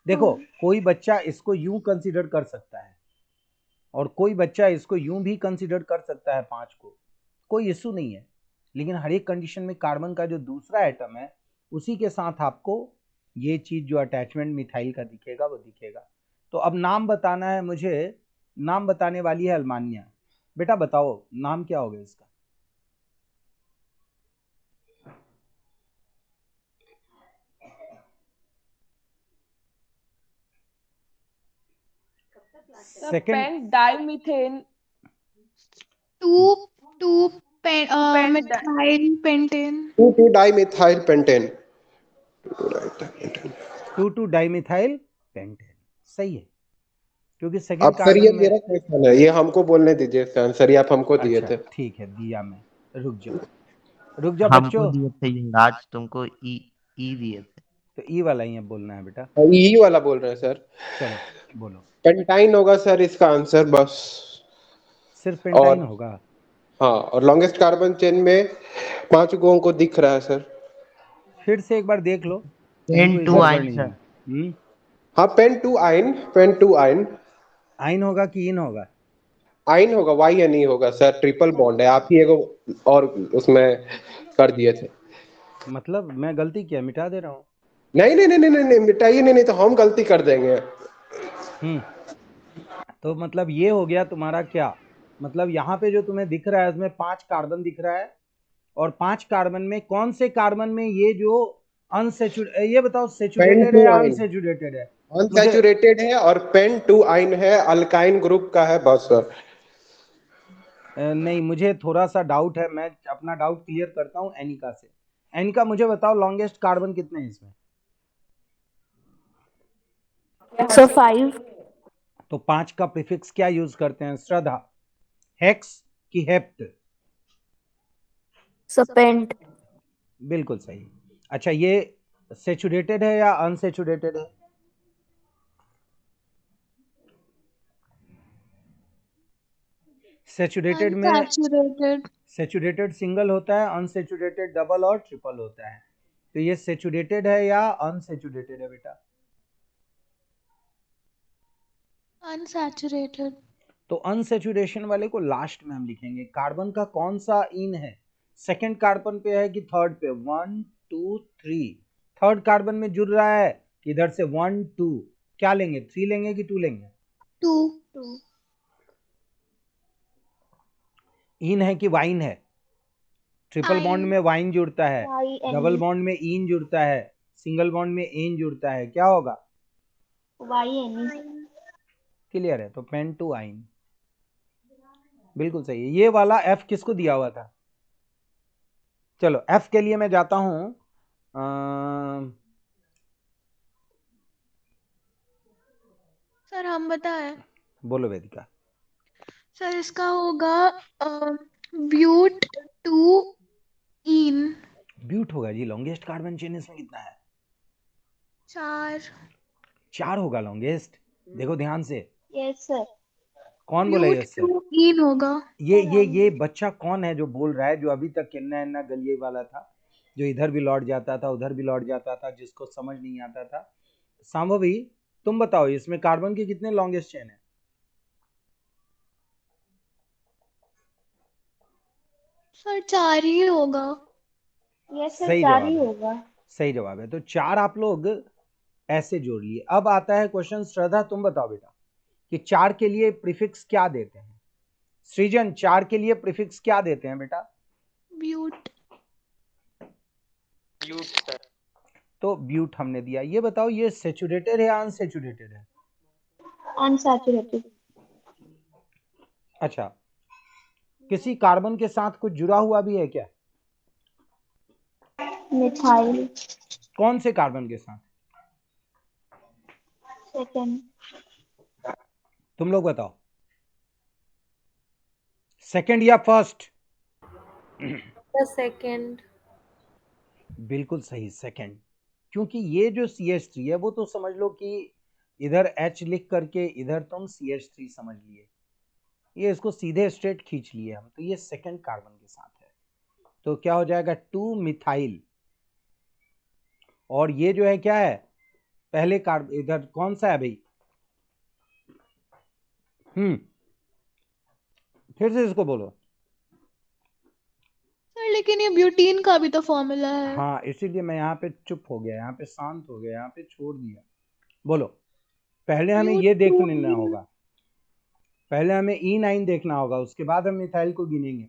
देखो। कोई बच्चा इसको यूं कंसीडर कर सकता है और कोई बच्चा इसको यूं भी कंसीडर कर सकता है 5 को, कोई इशू नहीं है। लेकिन हर एक कंडीशन में कार्बन का जो दूसरा एटम है उसी के साथ आपको ये चीज जो अटैचमेंट मिथाइल का दिखेगा वो दिखेगा। तो अब नाम बताना है मुझे, नाम बताने वाली है अल्मानिया। बेटा बताओ नाम क्या होगा इसका? Second pent dimethane. Two two methyl pentane. 2,2-dimethyl pentane। 2,2 dimethyl pentane, सही है, क्योंकि अब सेकंड सर ये कार्बन में। मेरा क्वेश्चन है, ये हमको बोलने दीजिए इसका आंसर, ये आप हमको दिए अच्छा थे। ठीक है, दिया मैं, रुक जाओ रुक जाओ हमको बच्चों। दिए थे युवराज, तुमको ई ई दिए थे। तो ई वाला ही अब बोलना है बेटा, यही वाला बोल रहे हैं सर। चलो बोलो। पेंटाइन होगा सर इसका आंसर, बस। सिर्फ पेंटाइन और होगा? हाँ, और लॉन्गेस्ट कार्बन चेन में 5 को हमको दिख रहा है सर। फिर से एक बार देख लो, कहीं पेन कोई टू गड़बड़ आइन नहीं सर। है। हाँ, पेन टू आइन। आइन होगा कि इन होगा? आइन होगा, वाई एन ई होगा सर, ट्रिपल बॉन्ड है। आप ही एगो और उसमें कर दिए थे। मतलब मैं गलती किया, मिटा दे रहा हूँ। नहीं नहीं नहीं नहीं नहीं, मिटाइए नहीं, नहीं तो हम गलती कर देंगे। तो मतलब ये हो गया तुम्हारा क्या, मतलब यहाँ पे जो तुम्हें दिख रहा है उसमें 5 कार्बन दिख रहा है, और 5 कार्बन में कौन से कार्बन में ये जो अनसेचुरेटेड, ये बताओ सेचुरेटेड है या पेन-टू-आइन अनसेचुरेटेड है? मुझे अनसैचुरेटेड है और पेन-टू-आइन है, अल्काइन ग्रुप का है, बस सर। नहीं, मुझे थोड़ा सा डाउट है, मैं अपना डाउट क्लियर करता हूँ एनिका से। एनिका मुझे बताओ लॉन्गेस्ट कार्बन कितने हैं इसमें? सो 5। तो 5 का प्रीफिक्स क्या यूज करते हैं श्रद्धा, हेक्स कि हेप्ट? सो पेंट। बिल्कुल सही। अच्छा ये सेचुरेटेड है या अनसेचुरेटेड है? सेचुरेटेड में अनसैचुरेटेड। सेचुरेटेड सिंगल होता है, अनसेचुरेटेड डबल और ट्रिपल होता है। तो ये सेचुरेटेड है या अनसेचुरेटेड है बेटा? अनसैचुरेटेड। तो अनसेचुरेशन वाले को लास्ट में हम लिखेंगे। कार्बन का कौन सा इन है, सेकंड कार्बन पे है कि थर्ड पे? 1 2 3, थर्ड कार्बन में जुड़ रहा है कि इधर से 1 2, क्या लेंगे, 3 लेंगे कि 2 लेंगे? 2। इन है कि वाइन है? ट्रिपल बॉन्ड में वाइन जुड़ता है, डबल बॉन्ड में इन जुड़ता है, सिंगल बॉन्ड में एन जुड़ता है, क्या होगा? क्लियर है? तो पेन टू आइन बिल्कुल सही है। ये वाला एफ किसको दिया हुआ था? चलो एफ के लिए मैं जाता हूं, सर हम बताएं? बोलो वेदिका। सर इसका होगा ब्यूट टू इन। ब्यूट होगा जी, लॉन्गेस्ट कार्बन चेन इसमें कितना है? 4 होगा लॉन्गेस्ट। देखो ध्यान से, यस सर। कौन बोला ब्यूट यस सर? टू इन होगा। ये बच्चा कौन है जो बोल रहा है, जो अभी तक किन्ना गलिए वाला था, जो इधर भी लौट जाता था उधर भी लौट जाता था, जिसको समझ नहीं आता था? सांभवी तुम बताओ इसमें कार्बन के कितने लॉन्गेस्ट चेन है? सर 4 ही होगा। यस सर, सही 4 जवाब ही है, होगा। सही जवाब है। तो 4 आप लोग ऐसे जोड़ लिए। अब आता है क्वेश्चन, श्रद्धा तुम बताओ बेटा कि 4 के लिए प्रीफिक्स क्या देते हैं? सृजन 4 के लिए प्रीफिक्स क्या देते हैं बेटा? ब्यूट। तो ब्यूट हमने दिया। ये बताओ ये सेचुरेटेड है या अनसेचुरेटेड है? अनसैचुरेटेड। अच्छा, किसी कार्बन के साथ कुछ जुड़ा हुआ भी है क्या? मिथाइल कौन से कार्बन के साथ? सेकंड तुम लोग बताओ, सेकंड या फर्स्ट? The second. बिल्कुल सही, सेकंड। क्योंकि ये जो CH3 है वो तो समझ लो कि इधर H लिख करके इधर तुम CH3 समझ लिए, ये इसको सीधे स्ट्रेट खींच लिए हम, तो ये सेकंड कार्बन के साथ है। तो क्या हो जाएगा 2 मिथाइल, और ये जो है क्या है, पहले कार्बन इधर कौन सा है भाई? फिर से इसको बोलो। सर लेकिन ये ब्यूटीन का भी तो फॉर्मूला है। हाँ, इसीलिए मैं यहाँ पे चुप हो गया, यहाँ पे शांत हो गया, यहाँ पे छोड़ दिया। बोलो, पहले हमें ये देख लेना होगा, पहले हमें E9 देखना होगा, उसके बाद हम मिथाइल को गिनेंगे।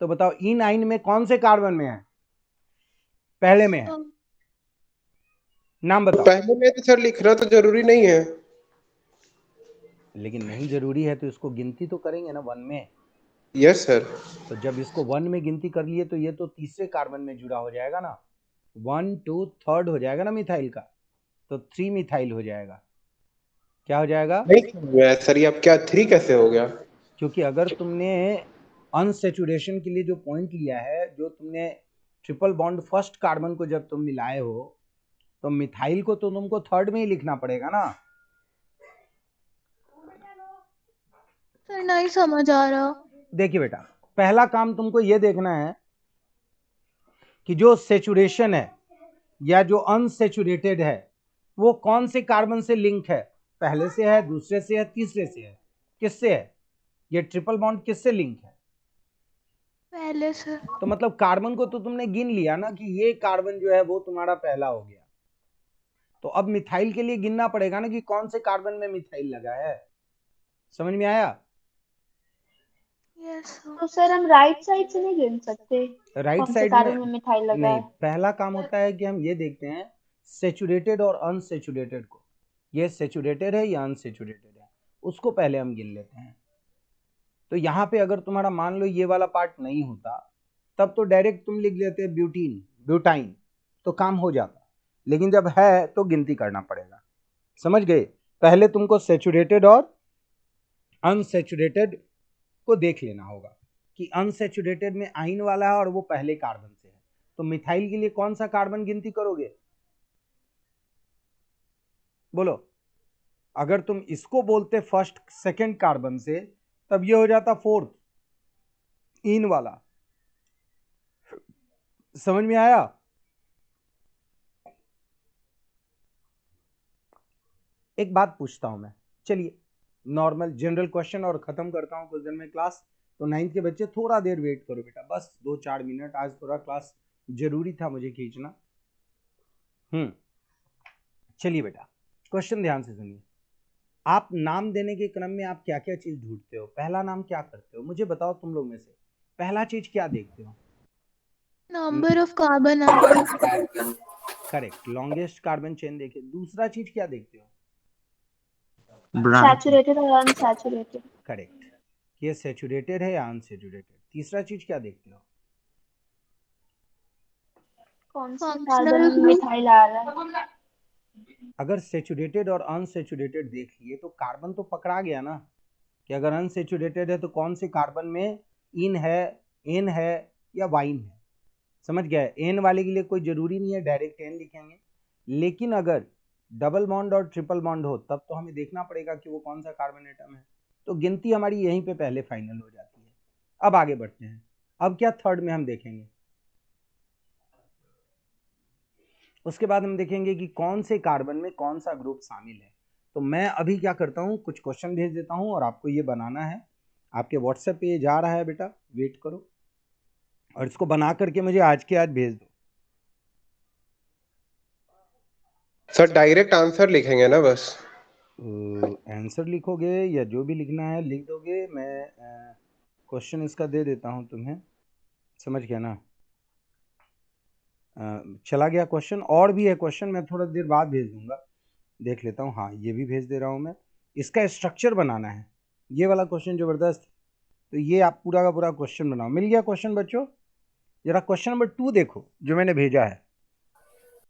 तो बताओ E9 में कौन से कार्बन में है? पहले में है, नाम बताओ। पहले में तो सर लिखना तो जरूरी नहीं है। लेकिन नहीं जरूरी है तो इसको गिनती तो करेंगे ना 1 में। Yes sir. तो जब इसको 1 में गिनती कर लिए तो ये तो तीसरे कार्बन में जुड़ा हो जाएगा ना, 1 2 थर्ड हो जाएगा ना मिथाइल का, तो 3 मिथाइल हो जाएगा। क्या हो जाएगा? नहीं सर, ये अब क्या 3 कैसे हो गया? क्योंकि अगर तुमने अनसेचुरेशन के लिए जो पॉइंट लिया है, जो तुमने ट्रिपल बॉन्ड फर्स्ट कार्बन को जब तुम मिलाए हो, तो मिथाइल को तो तुमको थर्ड में ही लिखना पड़ेगा ना। सर नहीं समझ आ रहा। देखिए बेटा, पहला काम तुमको ये देखना है कि जो सेचुरेशन है या जो अनसेचुरेटेड है वो कौन से कार्बन से लिंक है, पहले से है, दूसरे से है, तीसरे से है, किससे है? ये ट्रिपल बॉन्ड किससे लिंक है? पहले से। तो मतलब कार्बन को तो तुमने गिन लिया ना कि ये कार्बन जो है वो तुम्हारा पहला हो गया। तो अब मिथाइल के लिए गिनना पड़ेगा ना कि कौन से कार्बन में मिथाइल लगा है। समझ में आया? यस तो सर हम राइट साइड से नहीं गिन सकते राइट कौन से साइड कार्बन में में मिथाइल लगा नहीं, है? पहला काम होता है कि हम ये देखते हैं सेचुरेटेड और अनसेचुरेटेड को, ये सेचुरेटेड है या अनसेचुरेटेड है, उसको पहले हम गिन लेते हैं। तो यहाँ पे अगर तुम्हारा मान लो ये वाला पार्ट नहीं होता, तब तो डायरेक्ट तुम लिख लेते ब्यूटीन, ब्यूटाइन, तो काम हो जाता। लेकिन जब है तो गिनती करना पड़ेगा। समझ गए? पहले तुमको सेचुरेटेड और अनसेचुरेटेड को देख लेना होगा कि अनसेचुरेटेड में आइन वाला है और वो पहले कार्बन से है। तो मिथाइल के लिए कौन सा कार्बन गिनती करोगे? बोलो। अगर तुम इसको बोलते फर्स्ट सेकंड कार्बन से, तब ये हो जाता फोर्थ, इन वाला। समझ में आया? एक बात पूछता हूं मैं, चलिए नॉर्मल जनरल क्वेश्चन और खत्म करता हूं कुछ देर में क्लास। तो 9th के बच्चे थोड़ा देर वेट करो बेटा, बस 2-4 मिनट, आज थोड़ा क्लास जरूरी था मुझे खींचना। चलिए बेटा, क्वेश्चन ध्यान से सुनिए। आप नाम देने के क्रम में आप क्या क्या चीज ढूंढते हो? पहला नाम क्या करते हो? मुझे बताओ, तुम लोग में से पहला चीज क्या देखते हो? Number of carbon atoms. Correct, longest carbon chain देखे। दूसरा चीज क्या देखते हो? सैचुरेटेड और अनसैचुरेटेड। करेक्ट, ये सैचुरेटेड है या अनसैचुरेटेड। तीसरा चीज क्या देखते हो? कौन सा कार्बन में मिथाइल आ रहा है। अगर सैचुरेटेड और अनसैचुरेटेड देख लिए तो कार्बन तो पकड़ा गया ना, कि अगर अनसैचुरेटेड है तो कौन से कार्बन में इन है, एन है या वाइन है। समझ गया? एन वाले के लिए कोई जरूरी नहीं है डायरेक्ट एन लिखेंगे, लेकिन अगर डबल बॉन्ड और ट्रिपल बॉन्ड हो तब तो हमें देखना पड़ेगा कि वो कौन सा कार्बन एटम है। तो गिनती हमारी यहीं पे पहले फाइनल हो जाती है। अब आगे बढ़ते हैं। अब क्या थर्ड में हम देखेंगे, उसके बाद हम देखेंगे कि कौन से कार्बन में कौन सा ग्रुप शामिल है। तो मैं अभी क्या करता हूँ, कुछ क्वेश्चन भेज देता हूँ और आपको ये बनाना है। आपके व्हाट्सएप पे ये जा रहा है बेटा, वेट करो, और इसको बना करके मुझे आज के आज भेज दो। सर डायरेक्ट आंसर लिखेंगे ना बस? आंसर लिखोगे या जो भी लिखना है लिख दोगे। मैं क्वेश्चन इसका दे देता हूँ तुम्हें, समझ गया ना? चला गया क्वेश्चन। और भी है क्वेश्चन, मैं थोड़ा देर बाद भेज दूंगा, देख लेता हूँ। हाँ, ये भी भेज दे रहा हूँ मैं। इसका स्ट्रक्चर बनाना है, ये वाला क्वेश्चन जबरदस्त। तो ये आप पूरा का पूरा क्वेश्चन बनाओ। मिल गया क्वेश्चन बच्चों? जरा क्वेश्चन नंबर 2 देखो जो मैंने भेजा है।